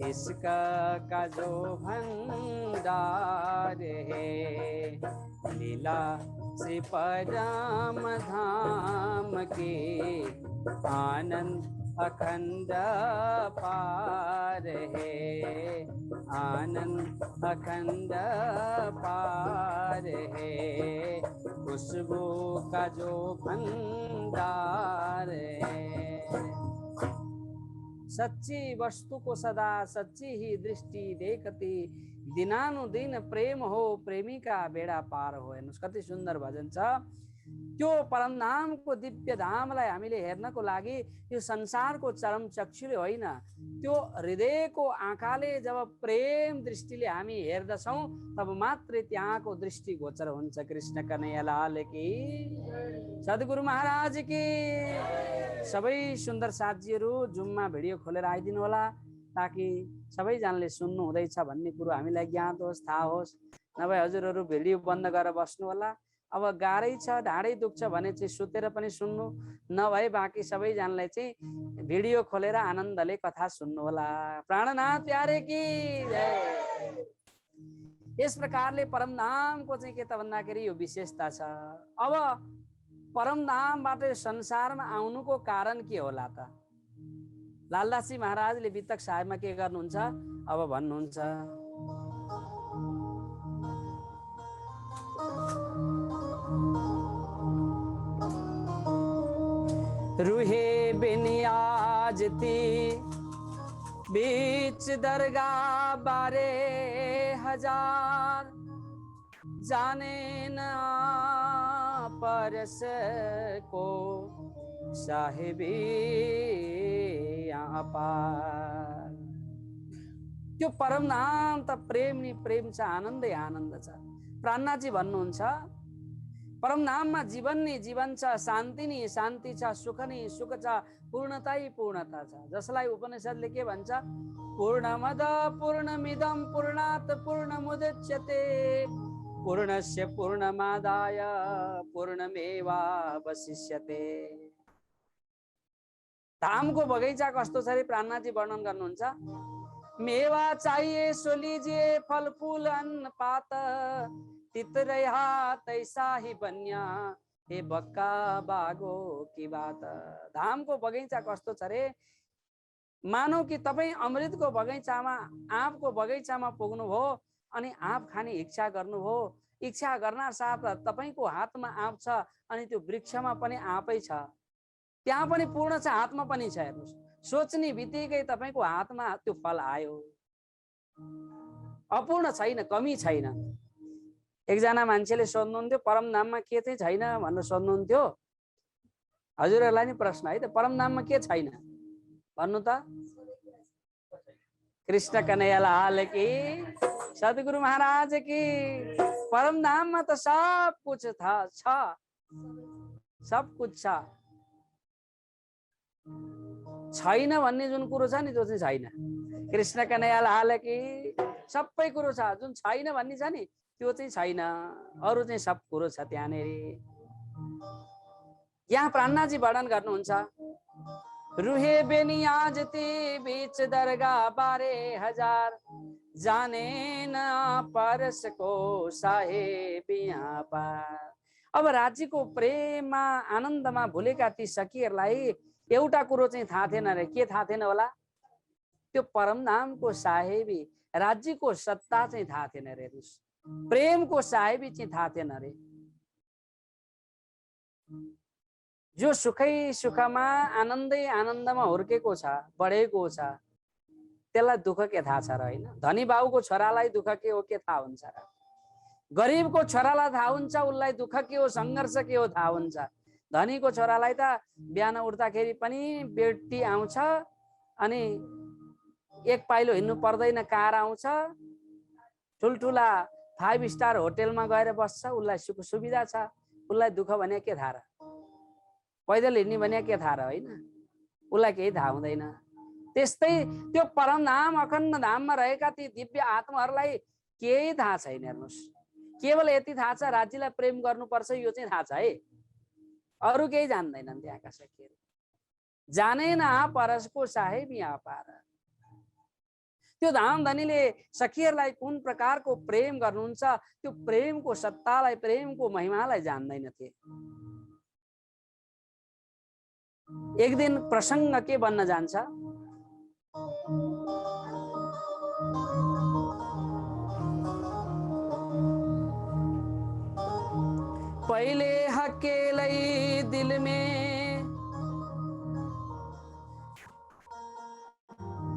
इसका का जो भंडार है। लीला श्री परम धाम के आनंद अखंड पार है। आनंद अखंड पार है। खुशबू का जो भंडार है। सच्ची वस्तु को सदा सच्ची ही दृष्टि देखती, दिनानुदिन प्रेम हो प्रेमी का बेडा पार हो। हेर्नुस् कति सुन्दर भजन छ। त्यो परमधामको दिव्य धामलाई हामीले हेर्नको लागि यो संसारको चरम चक्षुले होइन, त्यो हृदयको आँखाले जब प्रेम दृष्टिले हामी हेर्दछौँ तब मात्रै त्यहाँको दृष्टि गोचर हुन्छ। कृष्ण कन्हैया लाल की, सद्गुरु महाराज की। सबै सुन्दर साथीहरू जुममा भिडियो खोलेर आइदिनु होला ताकि सबैजनाले सुन्नु हुँदैछ भन्ने कुरो हामीलाई ज्ञात होस्, थाहा होस्। नभए हजुरहरू भिडियो बन्द गरेर बस्नु होला। अब गाह्रै छ, ढाडै दुख्छ भने चाहिँ सुतेर पनि सुन्नु, नभए बाँकी सबैजनालाई चाहिँ भिडियो खोलेर आनन्दले कथा सुन्नु होला। प्राणनाथ प्यारे की जय। यस प्रकारले परमधामको चाहिँ के त भन्दाखेरि यो विशेषता छ। अब परमधामबाट संसारमा आउनुको कारण के होला त? लालदासजी महाराजले वितक साहेबमा के गर्नुहुन्छ अब भन्नुहुन्छ। रूहे बिनियाज थी बीच दरगाह बारे हजार, जाने न परस को साहिबी यहाँ पार। त्यो परमधाम त प्रेम नि प्रेम छ, आनन्दै आनन्द छ। प्राणनाथजी भन्नुहुन्छ परमधाममा जीवन नि जीवन छ, शान्ति नि शान्ति छ, सुख नि सुख छ, पूर्णता ही पूर्णता छ। जसलाई उपनिषदले के भन्छ, पूर्णमद पूर्णमिदं पूर्णात् पूर्णमुदच्यते पूर्णस्य पूर्णमादाय पूर्णमेवावशिष्यते। धामको बगैँचा कस्तो छ रे प्राणनाथजी वर्णन गर्नुहुन्छ। मेवा चाहिए सो लीजिए, फल फूल अन्न पात, तित रहा तैसा ही बन्या, हे बक्का बागो की बात। धामको बगैँचा कस्तो छ रे, मानौ कि तपाईँ अमृतको बगैँचामा आँपको बगैँचामा पुग्नुभयो अनि आँप खाने इच्छा गर्नुभयो। इच्छा गर्न साथ तपाईको हातमा आँप छ अनि त्यो वृक्षमा पनि आँपै छ, त्यहाँ पनि पूर्ण छ, हातमा पनि छ। हेर्नुस्, सोच्ने बित्तिकै तपाईको हातमा त्यो फल आयो, अपूर्ण छैन, कमी छैन। एकजना मान्छेले सोध्नुहुन्थ्यो परमधाममा के चाहिँ छैन भनेर सोध्नुहुन्थ्यो। हजुरहरूलाई नि प्रश्न है त, परमधाममा के छैन भन्नु त? कृष्ण कन्हैया लाल की, सद्गुरु महाराज की। परमधाममा त सब कुछ छ, सब कुछ छ। छैन भन्ने जुन कुरो छ नि त्यो चाहिँ छैन। कृष्ण कन्हैया लाल की, सबै कुरो छ, जुन छैन भन्ने छ नि त्यो चाहिँ छैन। अरु चाहिँ सब कुरो छ त्यहाँनेरि। यहाँ प्राणनाथजी वर्णन गर्नुहुन्छ, रुहे बेनियाज ते बीच दरगाह 12,000 जाने न परसको साहेब यहाँ पार। अब राज्यको प्रेममा आनन्दमा भुलेका ती सखीहरूलाई एउटा कुरो चाहिँ थाहा थिएन रे। के थाहा थिएन होला? त्यो परमधामको साहेबी राज्यको सत्ता चाहिँ थाहा थिएन रे। प्रेमको साहेबी चाहिँ थाहा थिएन रे। जो सुखै सुखमा आनन्दै आनन्दमा हुर्केको छ, बढेको छ, त्यसलाई दुःख के थाहा छ र? होइन, धनी बाउको छोरालाई दुःख के हो के थाहा हुन्छ र? गरिबको छोरालाई थाहा हुन्छ उसलाई दुःख के हो, सङ्घर्ष के हो थाहा हुन्छ। धनीको छोरालाई त बिहान उठ्दाखेरि पनि बेटी आउँछ, अनि एक पाइलो हिँड्नु पर्दैन, कार आउँछ, ठुल्ठुला 5 स्टार होटेलमा गएर बस्छ, उसलाई सुख सुविधा छ। उसलाई दुःख भने के थाहा र? पैदल हिँड्ने भने के थाहा र? होइन, उसलाई केही थाहा हुँदैन। त्यस्तै त्यो परमधाम अखण्ड धाममा रहेका ती दिव्य आत्माहरूलाई केही थाहा छैन। हेर्नुहोस्, केवल यति थाहा छ राज्यलाई प्रेम गर्नुपर्छ, यो चाहिँ थाहा छ है। अरू केही जान्दैनन् त्यहाँका सखीहरू। जाने न परसको साहेब यहाँ पार। त्यो धाम धनीले सखीहरूलाई कुन प्रकारको प्रेम गर्नुहुन्छ, त्यो प्रेमको सत्तालाई, प्रेमको महिमालाई जान्दैनथे। एक दिन प्रसङ्ग के बन्न जान्छ, पहिले हकेलै दिल में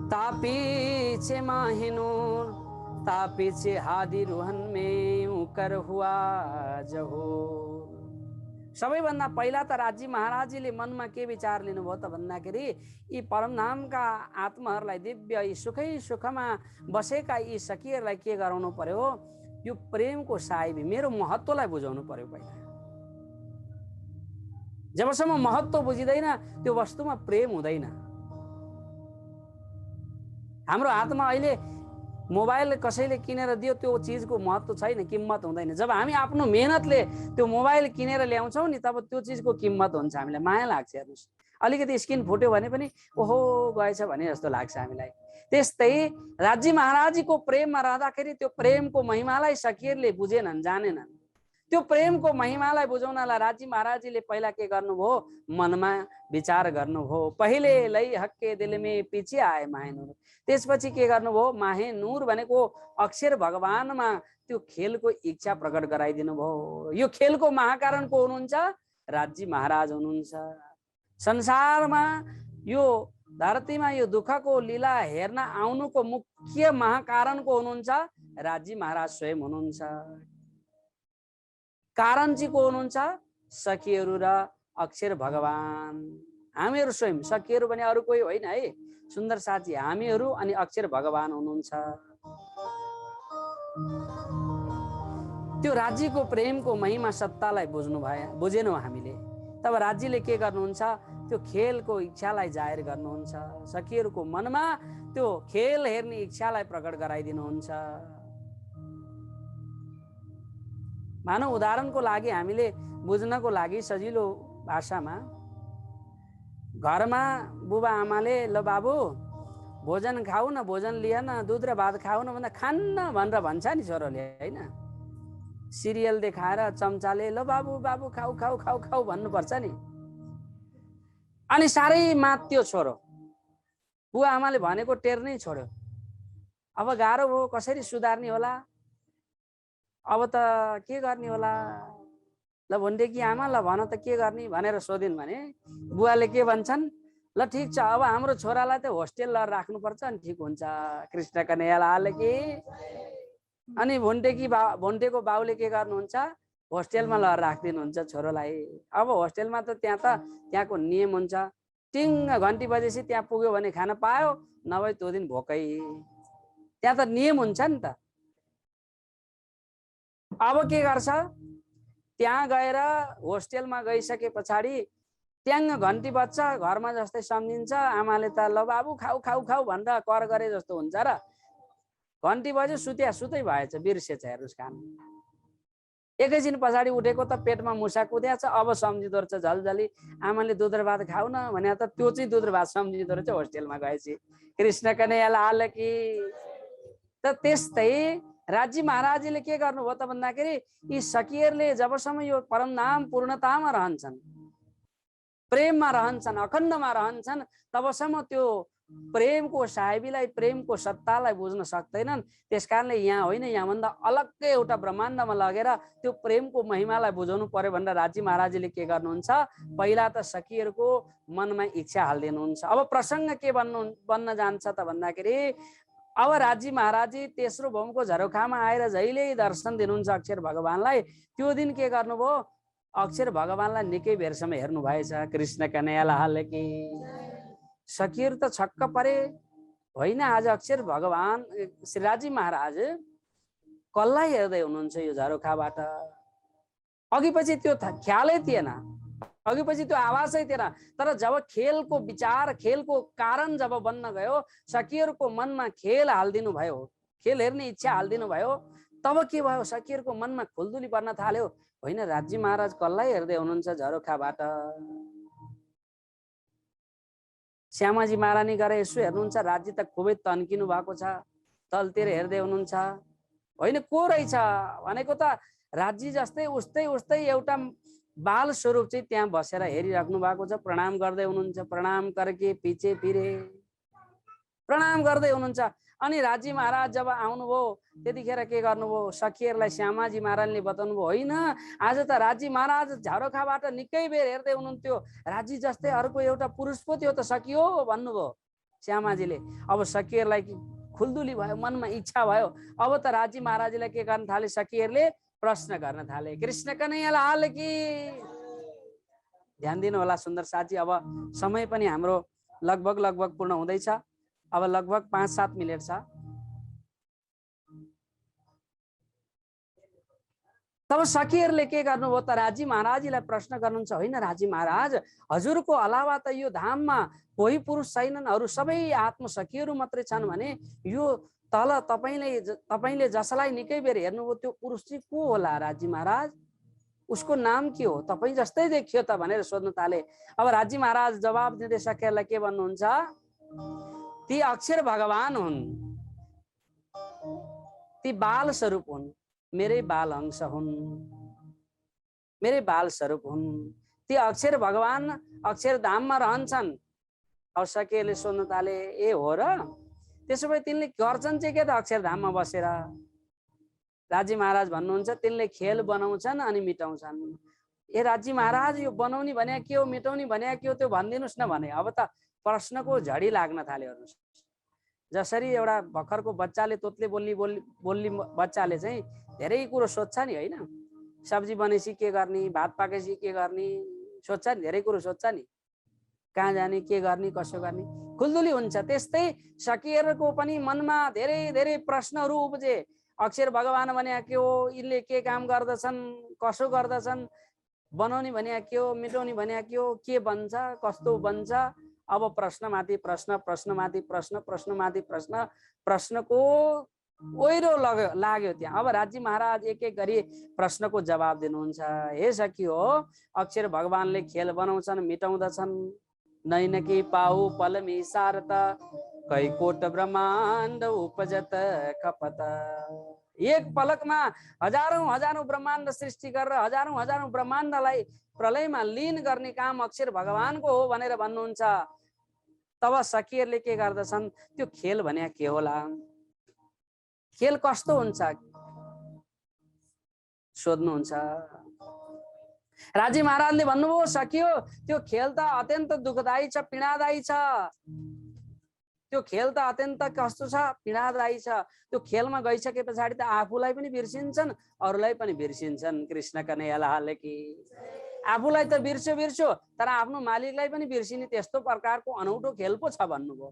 तापीछे माहिनूर, तापीछे हादी रुहन में उकर हुआ जहो। सबैभन्दा पहिला त राज्य महाराजीले मनमा के विचार लिनुभयो त भन्दाखेरि, यी परमधामका आत्माहरूलाई, दिव्य यी सुखै सुखमा बसेका यी सखीहरूलाई के गराउनु पर्यो? यो प्रेमको साहेबी, मेरो महत्त्वलाई बुझाउनु पर्यो पहिला। जबसम्म महत्त्व बुझिँदैन त्यो वस्तुमा प्रेम हुँदैन। हाम्रो हातमा अहिले मोबाइल कसैले किनेर दियो, त्यो चिजको महत्त्व छैन, किम्मत हुँदैन। जब हामी आफ्नो मेहनतले त्यो मोबाइल किनेर ल्याउँछौँ नि, तब त्यो चिजको किम्मत हुन्छ, हामीलाई माया लाग्छ। हेर्नुहोस्, अलिकति स्किन फुट्यो भने पनि ओहो गएछ भने जस्तो लाग्छ हामीलाई। त्यस्तै राज्य महाराजीको प्रेममा रहँदाखेरि त्यो प्रेमको महिमालाई सखीहरूले बुझेनन्, जानेनन्। त्यो प्रेमको महिमालाई बुझाउनलाई राज्य महाराजीले पहिला के गर्नुभयो? मनमा विचार गर्नुभयो। पहिले लै हक्के दिलमे पछि आए माहेनुर। त्यसपछि के गर्नुभयो? माहेनुर भनेको अक्षर भगवानमा त्यो खेलको इच्छा प्रकट गराइदिनु भयो। यो खेलको महाकारण को हुनुहुन्छ? राज्य महाराज हुनुहुन्छ। संसारमा यो धरतीमा यो दुःखको लीला हेर्न आउनुको मुख्य महाकारण को हुनुहुन्छ? राज्य महाराज स्वयं हुनुहुन्छ। कारण चाहिँ को हुनुहुन्छ? सखीहरू र अक्षर भगवान। हामीहरू स्वयं, सखीहरू भने अरू कोही होइन है, सुन्दर साथी, हामीहरू अनि अक्षर भगवान हुनुहुन्छ। त्यो राज्यको प्रेमको महिमा सत्तालाई बुझेनौँ हामीले, तब राज्यले के गर्नुहुन्छ? त्यो खेलको इच्छालाई जाहेर गर्नुहुन्छ। सखीहरूको मनमा त्यो खेल हेर्ने इच्छालाई प्रकट गराइदिनुहुन्छ। मानौ उदाहरणको लागि, हामीले बुझ्नको लागि सजिलो भाषामा, घरमा बुबा आमाले ल बाबु भोजन खाऊ न, भोजन लिए न, दुध र भात खाऊ न भन्दा खान्न भनेर भन्छ नि छोरोले, होइन? सिरियल देखाएर चम्चाले ल बाबु बाबु खाऊ खाऊ खाऊ खाऊ भन्नुपर्छ नि। अनि साह्रै मात्यो छोरो, बुवा आमाले भनेको टेर्नै छोड्यो। अब गाह्रो भयो, कसरी सुधार्ने होला? अब त के गर्ने होला? ल भुन्डेकी आमा, ल भन त के गर्ने भनेर सोधिन् भने बुवाले के भन्छन्? ल ठिक छ, अब हाम्रो छोरालाई त होस्टेल लगेर राख्नुपर्छ, अनि ठिक हुन्छ कृष्ण कन्हैयालाल कि। अनि भुन्डेको बाउले के गर्नुहुन्छ? होस्टेलमा लगेर राखिदिनुहुन्छ छोरोलाई। अब होस्टेलमा त त्यहाँको नियम हुन्छ, टिङ्ग घन्टी बजेपछि त्यहाँ पुग्यो भने खाना पायो, नभए त्यो दिन भोकै। त्यहाँ त नियम हुन्छ नि त। अब के गर्छ? त्यहाँ गएर होस्टेलमा गइसके पछाडि ट्याङ्ग घन्टी बज्छ, घरमा जस्तै सम्झिन्छ। आमाले त ल बाबु खाऊ खाऊ खाऊ भनेर कर गरे जस्तो हुन्छ र घन्टी बज्यो सुतै भएछ, बिर्सेछ। हेर्नुहोस् काम, एकैछिन पछाडि उठेको त पेटमा मुसा कुद्या छ, अब सम्झिँदो रहेछ झलझली आमाले दुध र भात खाऊ न भने त त्यो चाहिँ दुध र भात सम्झिँदो रहेछ होस्टेलमा गएपछि। कृष्ण कन्हैया लाल की। त त्यस्तै राजी महाराजले के गर्नुभयो त भन्दाखेरि यी सखीहरूले जबसम्म यो परमधाम पूर्णतामा रहन्छन्, प्रेममा रहन्छन्, अखण्डमा रहन्छन्, तबसम्म त्यो प्रेमको साहेबीलाई, प्रेमको सत्तालाई बुझ्न सक्दैनन्। त्यसकारणले यहाँ होइन, यहाँभन्दा अलग्गै एउटा ब्रह्माण्डमा लगेर त्यो प्रेमको महिमालाई बुझाउनु पर्यो भनेर राजी महाराजले के गर्नुहुन्छ, पहिला त सखीहरूको मनमा इच्छा हालिदिनुहुन्छ। अब प्रसङ्ग के बन्न जान्छ त भन्दाखेरि अब राजी महाराजी तेस्रो भौमको झरोखामा आएर जहिले दर्शन दिनुहुन्छ अक्षर भगवानलाई, त्यो दिन के गर्नुभयो, अक्षर भगवानलाई निकै बेरसम्म हेर्नु भएछ। कृष्ण कन्हैया लाल की। सखीहरू त छक्क परे, होइन आज अक्षर भगवान श्रीराजी महाराज कसलाई हेर्दै हुनुहुन्छ यो झरोखाबाट। अघि पछि त्यो ख्यालै थिएन, अघि पछि त्यो आवाजै थिएन, तर जब खेलको विचार, खेलको कारण जब बन्न गयो, सखीहरूको मनमा खेल हालिदिनु भयो, खेल हेर्ने इच्छा हालिदिनु भयो, तब के भयो, सखीहरूको मनमा खुल्दुली बन्न थाल्यो। होइन राजी महाराज कसलाई हेर्दै हुनुहुन्छ झरोखाबाट। श्यामाजी महारानी गएर यसो हेर्नुहुन्छ, राज्य त खुबै तन्किनु भएको छ, तलतिर हेर्दै हुनुहुन्छ। होइन को रहेछ भनेको त राज्य जस्तै उस्तै उस्तै एउटा बाल स्वरूप चाहिँ त्यहाँ बसेर हेरिराख्नु भएको छ, प्रणाम गर्दै हुनुहुन्छ। प्रणाम करके पिछे फिरे, प्रणाम गर्दै हुनुहुन्छ। अनि राजी महाराज जब आउनुभयो त्यतिखेर के गर्नुभयो, सखीहरूलाई श्यामाजी महाराजले बताउनु भयो, होइन आज त राजी महाराज झरोखाबाट निकै बेर हेर्दै हुनुहुन्थ्यो, राजी जस्तै अर्को एउटा पुरुष पो थियो त सखी हो भन्नुभयो श्यामाजीले। अब सखीहरूलाई खुल्दुली भयो, मनमा इच्छा भयो। अब त राजी महाराजलाई के गर्न थाले, सखीहरूले प्रश्न गर्न थाले। कृष्ण कन्हैया लाल की। ध्यान दिनु होला सुन्दर साथी, अब समय पनि हाम्रो लगभग पूर्ण हुँदैछ। अब लगभग 5-7 मिनट छ। तब सखीहरूले के गर्नुभयो त राजी महाराजीलाई प्रश्न गर्नुहुन्छ, होइन राजी महाराज हजुरको अलावा त यो धाममा कोही पुरुष छैनन्, अरू सबै आत्म सखीहरू मात्रै छन् भने यो तल तपाईले जसलाई निकै बेर हेर्नुभयो त्यो पुरुष चाहिँ को होला राजी महाराज, उसको नाम के हो, तपाईँ जस्तै देखियो त भनेर सोध्न थाले। अब राजी महाराज जवाब दिँदै सखीहरूलाई के भन्नुहुन्छ, ती अक्षर भगवान हुन्, ती बाल स्वरूप हुन्, मेरै बाल अंश हुन्, मेरै बाल स्वरूप हुन्। ती अक्षर भगवान अक्षर धाममा रहन्छन्। अब सखीहरूले सोध्न थाले, ए हो र, त्यसो भए तिनले गर्छन् चाहिँ के त अक्षर धाममा बसेर। राजी महाराज भन्नुहुन्छ, तिनले खेल बनाउँछन् अनि मिटाउँछन्। ए राजी महाराज यो बनाउने भने के हो, मिटाउने भने के हो, त्यो भनिदिनुहोस् न भने। अब त प्रश्नको झडी लाग्न थाल्यो। जसरी एउटा भर्खरको बच्चाले तोतले बोल्ने बच्चाले चाहिँ धेरै कुरो सोध्छ नि, होइन सब्जी बनेपछि के गर्ने, भात पाकेपछि के गर्ने सोध्छ नि, धेरै कुरो सोध्छ नि, कहाँ जाने, के गर्ने, कसो गर्ने, खुल्दुली हुन्छ। त्यस्तै सखीहरूको पनि मनमा धेरै धेरै प्रश्नहरू उपजे। अक्षर भगवान भने के हो, यिनले के काम गर्दछन्, कसो गर्दछन्, बनाउने भने के हो, मिटाउने भने के हो, के बन्छ, कस्तो बन्छ। अब प्रश्नमाथि प्रश्न, प्रश्नमाथि प्रश्न, प्रश्नमाथि प्रश्न, प्रश्नको ओहिरो लाग्यो त्यहाँ। अब राजी महाराज एक एक गरी प्रश्नको जवाब दिनुहुन्छ। हे सखी हो, अक्षर भगवानले खेल बनाउँछन्, मिटाउँदछन्, नैनकी पाऊ पलमी सारत, कै कोट ब्रह्माण्ड उपजत खपत। एक पलकमा हजारौं ब्रह्माण्ड सृष्टि गरेर हजारौं ब्रह्माण्डलाई प्रलयमा लीन गर्ने काम अक्षर भगवानको हो भनेर भन्नुहुन्छ। तब सखीहरूले के गर्दछन्, त्यो खेल भने के होला, खेल कस्तो हुन्छ सोध्नुहुन्छ। राजी महाराजले भन्नुभयो, सखियो त्यो खेल त अत्यन्त दुःखदायी छ, पीडादायी छ। त्यो खेल त अत्यन्त कस्तो छ, पीडादायी छ। त्यो खेलमा गइसके पछाडि त आफूलाई पनि बिर्सिन्छन्, अरूलाई पनि बिर्सिन्छन्। कृष्ण कन्हैया लाल की। आफूलाई त बिर्स्यो तर आफ्नो मालिकलाई पनि बिर्सिने त्यस्तो प्रकारको अनौठो खेल पो छ भन्नुभयो।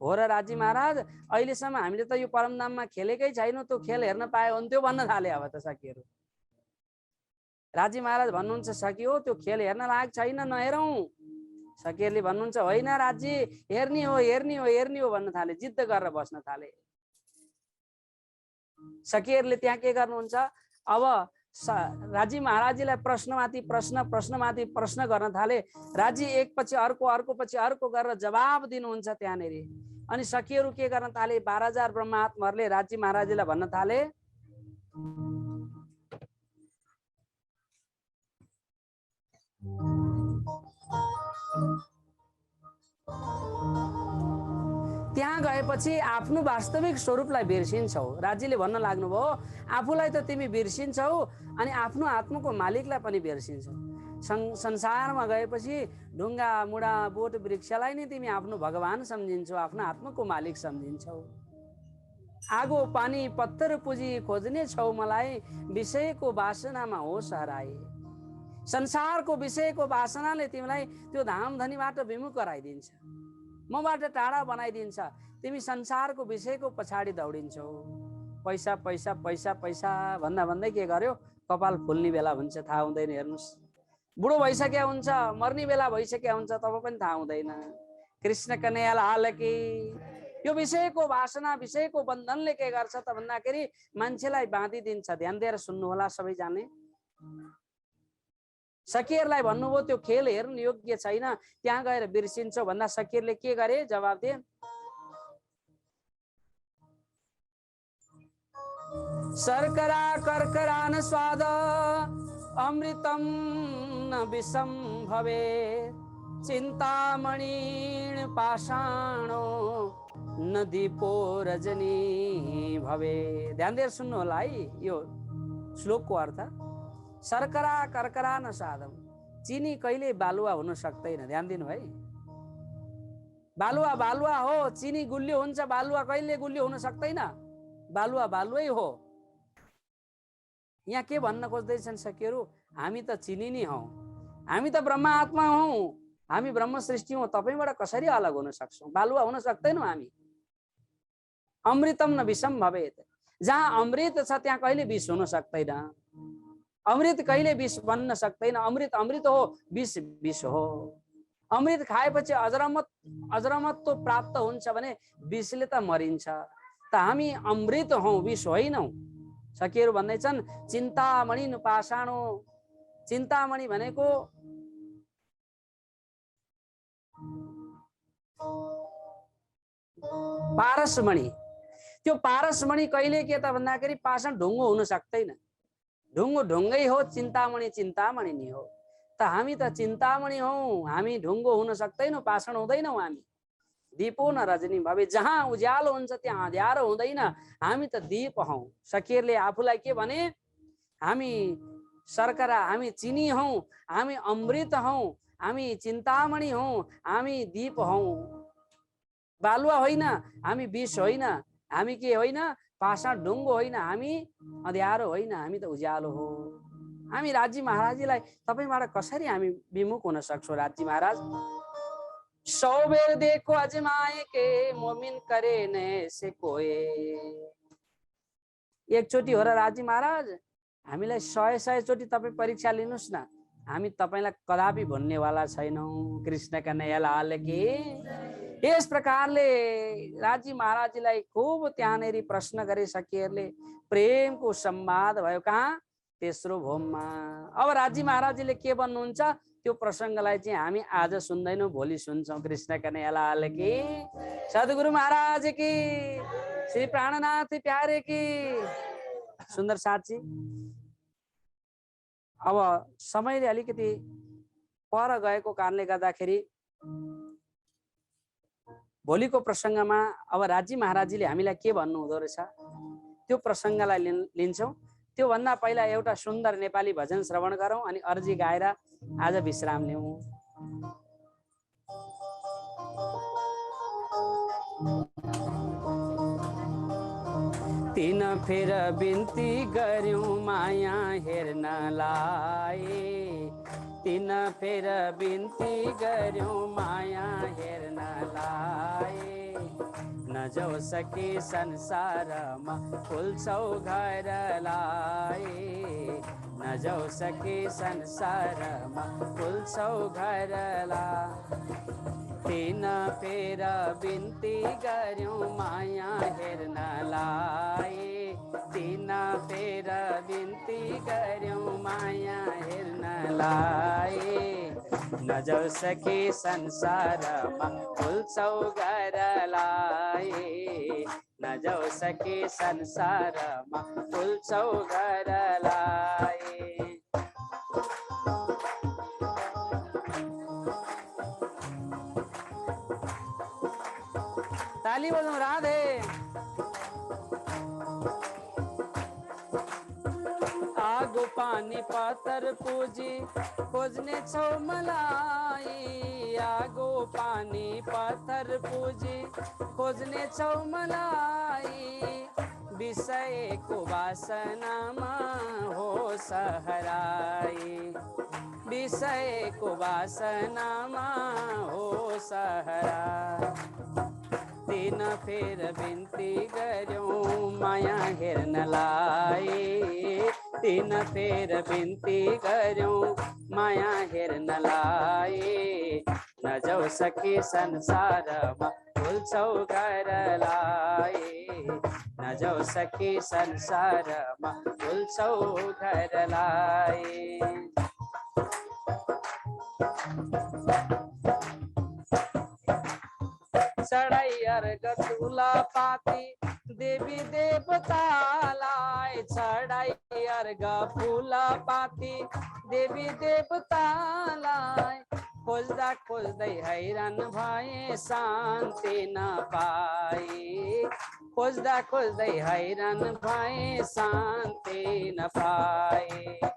हो र राजी महाराज, अहिलेसम्म हामीले त यो परमधाममा खेलेकै छैनौँ, त्यो खेल हेर्न पाए हुन्थ्यो भन्न थाले। अब त सखीहरू, राजी महाराज भन्नुहुन्छ, सखी हो त्यो खेल हेर्न लायक छैन, नहेरौँ। सखीहरूले भन्नुहुन्छ, होइन राजी हेर्ने हो, हेर्ने हो, हेर्ने हो भन्न थाले, जिद्द गरेर बस्न थाले। सखीहरूले त्यहाँ के गर्नुहुन्छ, अब राजी महाराजीलाई प्रश्नमाथि प्रश्न प्रश्नमाथि प्रश्न गर्न थाले। राजी एकपछि अर्को अर्कोपछि अर्को गरेर जवाब दिनुहुन्छ त्यहाँनिर। अनि सखीहरू के गर्न थाले, 12,000 ब्रह्मात्माहरूले राजी महाराजीलाई भन्न थाले, त्यहाँ गएपछि आफ्नो वास्तविक स्वरूपलाई बिर्सिन्छौ। राजीले भन्न लाग्नुभयो, आफूलाई त तिमी बिर्सिन्छौ अनि आफ्नो आत्माको मालिकलाई पनि बिर्सिन्छौ। संसारमा गएपछि ढुङ्गा मुढा बोट वृक्षलाई नै तिमी आफ्नो भगवान सम्झिन्छौ, आफ्नो आत्माको मालिक सम्झिन्छौ। आगो पानी पत्थर पुजी खोज्ने छौ मलाई, विषयको वासनामा होस हराए। संसारको विषयको वासनाले तिमीलाई त्यो धामधनीबाट विमुख गराइदिन्छ, मबाट टाढा बनाइदिन्छ। तिमी संसारको विषयको पछाडि दौडिन्छौ। पैसा पैसा पैसा पैसा भन्दा भन्दै के गर्यो, कपाल फुल्ने बेला हुन्छ, थाहा हुँदैन। हेर्नुहोस्, बुढो भइसक्या हुन्छ, मर्ने बेला भइसक्या हुन्छ, तब पनि थाहा हुँदैन। कृष्ण कन्हैया लाल की। यो विषयको वासना, विषयको बन्धनले के गर्छ त भन्दाखेरि मान्छेलाई बाँधिदिन्छ। ध्यान दिएर सुन्नु होला सबैजनाले। सखीहरूलाई भन्नुभयो त्यो खेल हेर्नु योग्य छैन, त्यहाँ गएर बिर्सिन्छौ भन्दा सखीहरूले के गरे, जवाब दिए, शर्करा कर्करा न स्वाद अमृतम न विषम भवे, चिन्तामणिण पाषाणो न दीपो रजनी भवे। ध्यान दिएर सुन्नु होला है यो श्लोकको अर्थ। शर्करा कर्करा न साधम, चिनी कहिले बालुवा हुन सक्दैन। ध्यान दिनु है, बालुवा बालुवा हो, चिनी गुलियो हुन्छ, बालुवा कहिले गुलियो हुन सक्दैन। बालुवा बालुवै हो। यहाँ के भन्न खोज्दैछन् सखीहरू, हामी त चिनी नै हौ, हामी त ब्रह्म आत्मा हौ, हामी ब्रह्म सृष्टि हौ, तपाईबाट कसरी अलग हुन सक्छौँ, बालुवा हुन सक्दैनौँ हामी। अमृतम न विषम भवेत, जहाँ अमृत छ त्यहाँ कहिले विष हुन सक्दैन। अमृत कहिले विष बन्न सक्दैन। अमृत अमृत हो, विष विष हो। अमृत खाएपछि अजरमत्व प्राप्त हुन्छ भने विषले त मरिन्छ। त हामी अमृत हौ, विष होइनौ। सखीहरू भन्दैछन्, चिन्तामणि पाषाणो। चिन्तामणि भनेको पारसमणि। त्यो पारसमणि कहिले के त भन्दाखेरि पाषाण ढुङ्गो हुन सक्दैन। ढुङ्गो ढुङ्गै हो, चिन्तामणि चिन्तामणि नि हो। त हामी त चिन्तामणि हौ, हामी ढुङ्गो हुन सक्दैनौँ, पाषाण हुँदैनौँ हामी। दीपो न रजनी भवे, जहाँ उज्यालो हुन्छ त्यहाँ अँध्यारो हुँदैन, हामी त दीप हौ। सखीहरूले आफूलाई के भने, हामी शर्करा, हामी चिनी हौ, हामी अमृत हौ, हामी चिन्तामणि हौ, हामी दीप हौ। बालुवा होइन, हामी विष होइन, हामी के होइन, पाषाण ढुङ्गो होइन, हामी अँध्यारो होइन, हामी त उज्यालो हो। हामी राजी महाराजीलाई तपाईबाट कसरी हामी विमुख हुन सक्छौँ। राजी महाराज, 100 बेर देखो अजमाए के मोमिन करे न से कोए। एकचोटि हो र राजी महाराज, हामीलाई 100 चोटि तपाईँ परीक्षा लिनुहोस् न, हामी तपाईलाई कदापि भुल्नेवाला छैनौँ। कृष्ण कन्हैया लाल की। यस प्रकारले राजी महाराजीलाई खूब त्यहाँनेरि प्रश्न गरे सखीहरूले। प्रेमको संवाद भयो कहाँ, तेस्रो भोममा। अब राजी महाराजीले के भन्नुहुन्छ त्यो प्रसङ्गलाई चाहिँ हामी आज सुन्दैनौँ, भोलि सुन्छौँ। कृष्ण कन्हैया लाल की, सद्गुरु महाराज की, श्री प्राणनाथ प्यारे की। सुन्दर साथी, अब समयले अलिकति पर गएको कारणले गर्दाखेरि भोलिको प्रसङ्गमा अब राजी महाराजीले हामीलाई के भन्नु हुँदो रहेछ त्यो प्रसङ्गलाई लिन्छौँ। त्यो भन्दा पहिला एउटा सुन्दर नेपाली भजन श्रवण गरौँ अनि अर्जी गाएर आज विश्राम लिउँ। तीन फेर बिन्ती गर्यौं माया हेर्नलाई, तीन फेर बिन्ती गर्यौं माया हेर्नलाई। नजाऊ सके संसारमा फुल्छौ घरलाई, नजाऊ सके संसारमा फुल्छौ घरलाई। तीन फेर बिन्ती गर्यौं माया हेर्नलाई, तीन फेर बिन्ती गर्यौं माया हेर्नलाई नजाऊ सखी संसारमा भुल्छौ घरलाई नजाऊ सखी संसारमा भुल्छौ घरलाई ताली बजाउँ राधे आगो पानी पत्थर पूजी खोज्ने छौ मलाई आगो पानी पत्थर पूजी खोज्ने छौ मलाई विषयको वासनामा हो सहराई विषयको वासनामा हो सहरा तीन फेर बिन्ती गर्यौं माया हेर्नलाई तीन फेर बिन्ती गर्यौं माया हेर्नलाई नजाऊ सखी संसारमा भुल्छौ घरलाई नजाऊ सखी संसारमा भुल्छौ घरलाई चढाई अर्घ तुला पाती देवी देवतालाई चढाई अर्घ फुला पाती देवी देवतालाई खोज्दा खोज्दै हैरान भए शान्ति नपाई खोज्दा खोज्दै हैरान भए शान्ति नपाई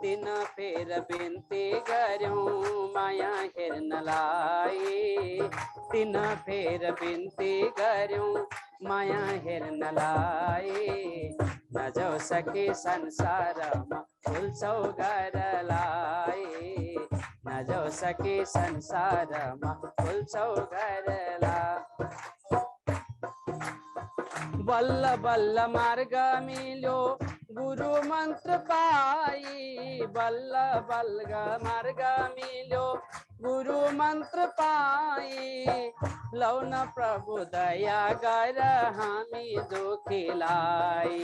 तीन फेर बिन्ती गर्यौं माया हेर्नलाई तीन फेर बिन्ती गर्यौं माया हेर्नलाई नजाऊ सखी संसारमा भुल्छौ घरलाई नजाऊ सखी संसारमा भुल्छौ घरलाई बल्ल बल्ल मार्ग मिल्यो गुरु मन्त्र पाई बल्ल बल्ल मार्ग मिल्यो गुरु मन्त्र पाई लौन प्रभु दया गर हामी दुखीलाई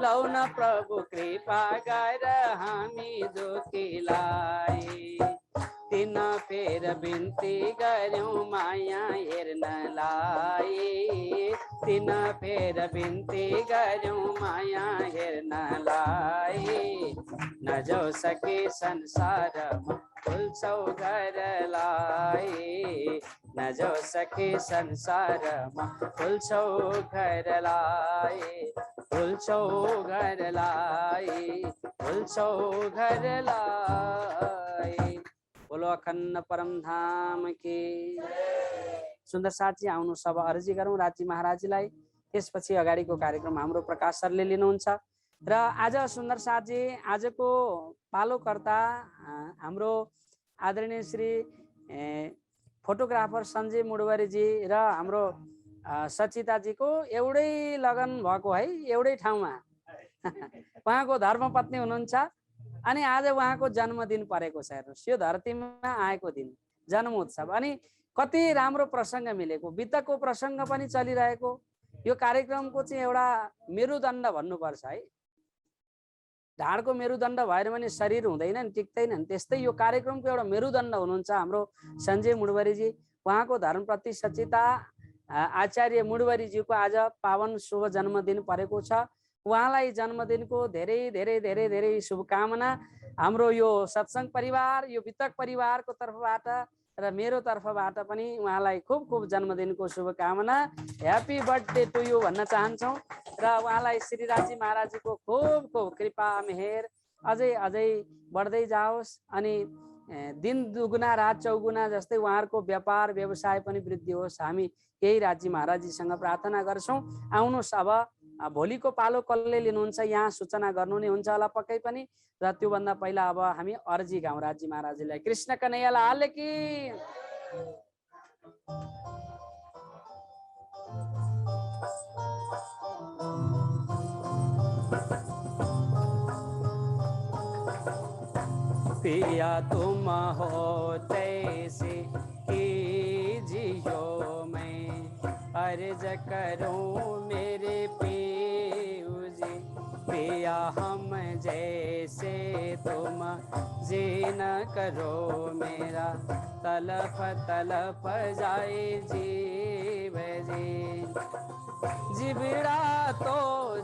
लौन प्रभु कृपा गर हामी दुखीलाई तीन फेर बिन्ती गर्यौं माया हेर्नलाई तीन फेर बिन्ती गर्यौं माया हेर्नलाई नजाऊ सखी संसारमा भुल्छौ घरलाई नजाऊ सखी संसारमा भुल्छौ घरलाई भुल्छौ घरलाई भुल्छौ घरलाई बोलो अखण्ड परम धाम की सुन्दर साथी आउनु सब अर्जी गरौँ राजी महाराजीलाई त्यसपछि अगाडिको कार्यक्रम हाम्रो प्रकाश सरले लिनुहुन्छ र आज सुन्दर साथी आजको पालोकर्ता हाम्रो आदरणीय श्री फोटोग्राफर सञ्जय मुडवरीजी र हाम्रो सचिताजीको एउटै लगन भएको है एउटै ठाउँमा उहाँको धर्मपत्नी हुनुहुन्छ अनि आज उहाँको जन्मदिन परेको छ हेर्नुहोस् यो धरतीमा आएको दिन जन्म उत्सव अनि कति राम्रो प्रसङ्ग मिलेको बितको प्रसङ्ग पनि चलिरहेको यो कार्यक्रमको चाहिँ एउटा मेरुदण्ड भन्नुपर्छ है ढाडको मेरुदण्ड भएर पनि शरीर हुँदैन नि टिक्दैन नि त्यस्तै यो कार्यक्रमको एउटा मेरुदण्ड हुनुहुन्छ हाम्रो सञ्जय मुडवरीजी उहाँको धर्मप्रति सचिता आचार्य मुडवरीजीको आज पावन शुभ जन्मदिन परेको छ उहाँलाई जन्मदिनको धेरै धेरै धेरै धेरै शुभकामना हाम्रो यो सत्सङ्ग परिवार यो बितक परिवारको तर्फबाट र मेरो तर्फबाट पनि उहाँलाई खूब खूब जन्मदिनको शुभकामना ह्यापी बर्थडे टु यू भन्न चाहन्छौँ र उहाँलाई श्री राजी महाराजको खूब खूब कृपा मेहेर अझै अझै बढ्दै जाओस् अनि दिन दुगुना रात चौगुना जस्तै उहाँहरूको व्यापार व्यवसाय पनि वृद्धि होस् हामी यही राजी महाराजीसँग प्रार्थना गर्छौँ आउनुहोस् अब भोलिको पालो कसले लिनुहुन्छ यहाँ सूचना गर्नु नै हुन्छ होला पक्कै पनि र त्योभन्दा पहिला अब हामी अर्जी गाउँ राजी महाराजीलाई कृष्ण कन्हैया लाल की पिया तुम हो तैसे कीजियो मैं अर्ज करूं मेरे पिया पिया हम जैसे तुम जी न करो मेरा तलफ तलफ जाए जीव जी। जिबड़ा तो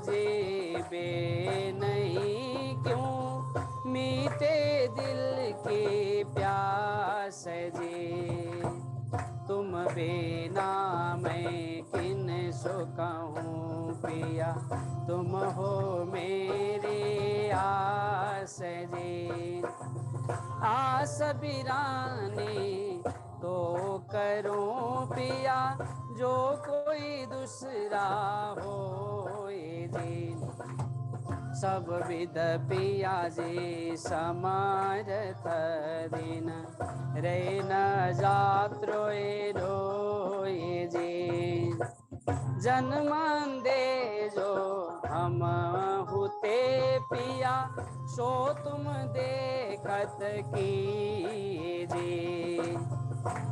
जीवे नहीं क्यों मीठे दिल की प्यास जी। तुम बिना मैं किन सो कहूँ पिया तुम हो मेरी आस जी। आस बिरानी तो करूं पिया जो कोई दूसरा हो जी। सब विद पिया जी समारत दिन रे न जात्रोए रोए जी। जन्म दे जो हम होते पिया सो तुम देखत कीजिए।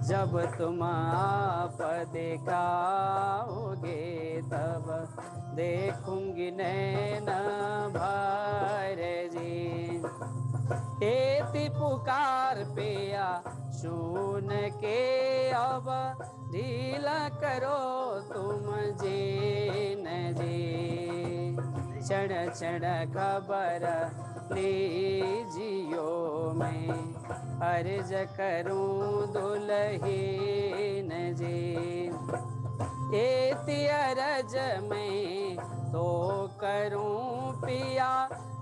जब तुम आप दिखाओगे तब देखूंगी नैन भर जी। एति पुकार पिया सुन के अब ढीला करो तुम जीन जी। क्षण क्षण खबर लीजियो मैं अर्ज करूं दुल्हीन जी। एति अरज में तो करूं पिया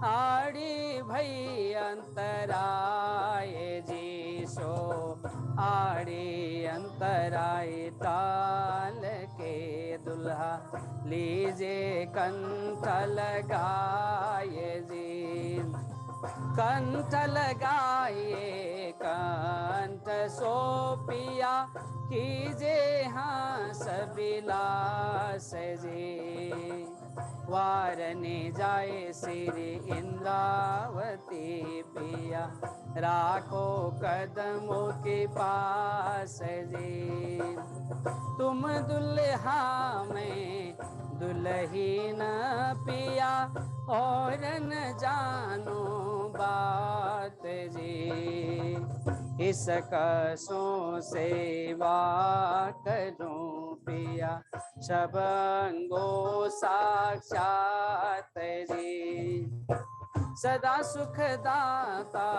आड़ी भई अंतराय जी। सो आड़ी अंतराय टाल के दुल्हा लीजे कंठ लगाए जी। कंठ लगाए कंठ सो पिया कीजे हंस विलास जी। वारने जाए श्री इंद्रावती पिया राखो कदमों के पास जी। तुम दुल्हा में दुल्हीन पिया और न जानो बात जी। इस कसों सेवा करूं पिया सबंगो साक्षात जी। सदा सुखदाता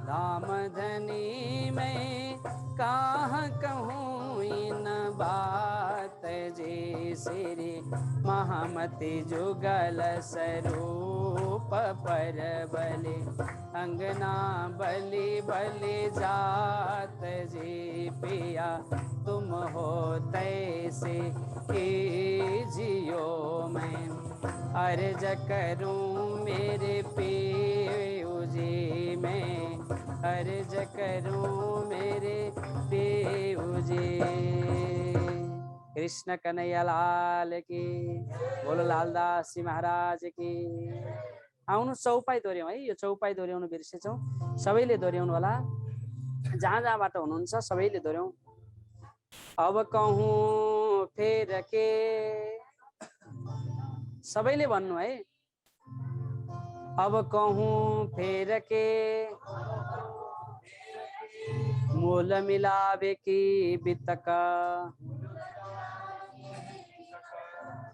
धाम धनी में कहाँ कहूँ इन बात जी। श्री महामति जुगल स्वरूप पर बलि अंगना बलि बलि जात जी। पिया तुम हो तैसे कीजियो मैं अर्ज करूं मेरे पियू जी। मैं अर्ज करूं मेरे पियू जी। कृष्ण कन्हैया लाल की बोलो लालदास जी महाराज की। आउनु चौपाई दोहोऱ्यौं है। यो चौपाई दोहोऱ्याउनु बिर्सेछौँ। सबैले दोहोऱ्याउनु होला। जहाँ जहाँबाट हुनुहुन्छ सबैले दोहोऱ्याउँ। अब कहूँ फेर के सबैले भन्नु है। अब कहूँ फेर के मोल मिलावे की बितक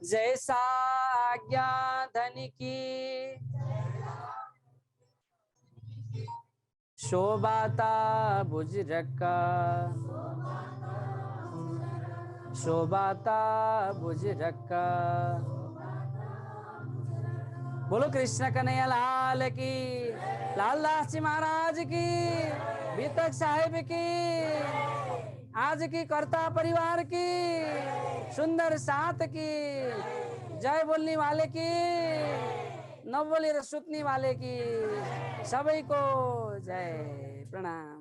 जैसा आज्ञा धनी की शोभाता बुजुर्ग शोभाता बुजुर्ग। बोलो कृष्ण कन्हैया लाल की लालदास जी महाराज की बीतक साहेब की आज की कर्ता परिवार की सुंदर साथ की जय बोलने वाले की न बोलेर सुत्ने वाले की सबैको जय प्रणाम।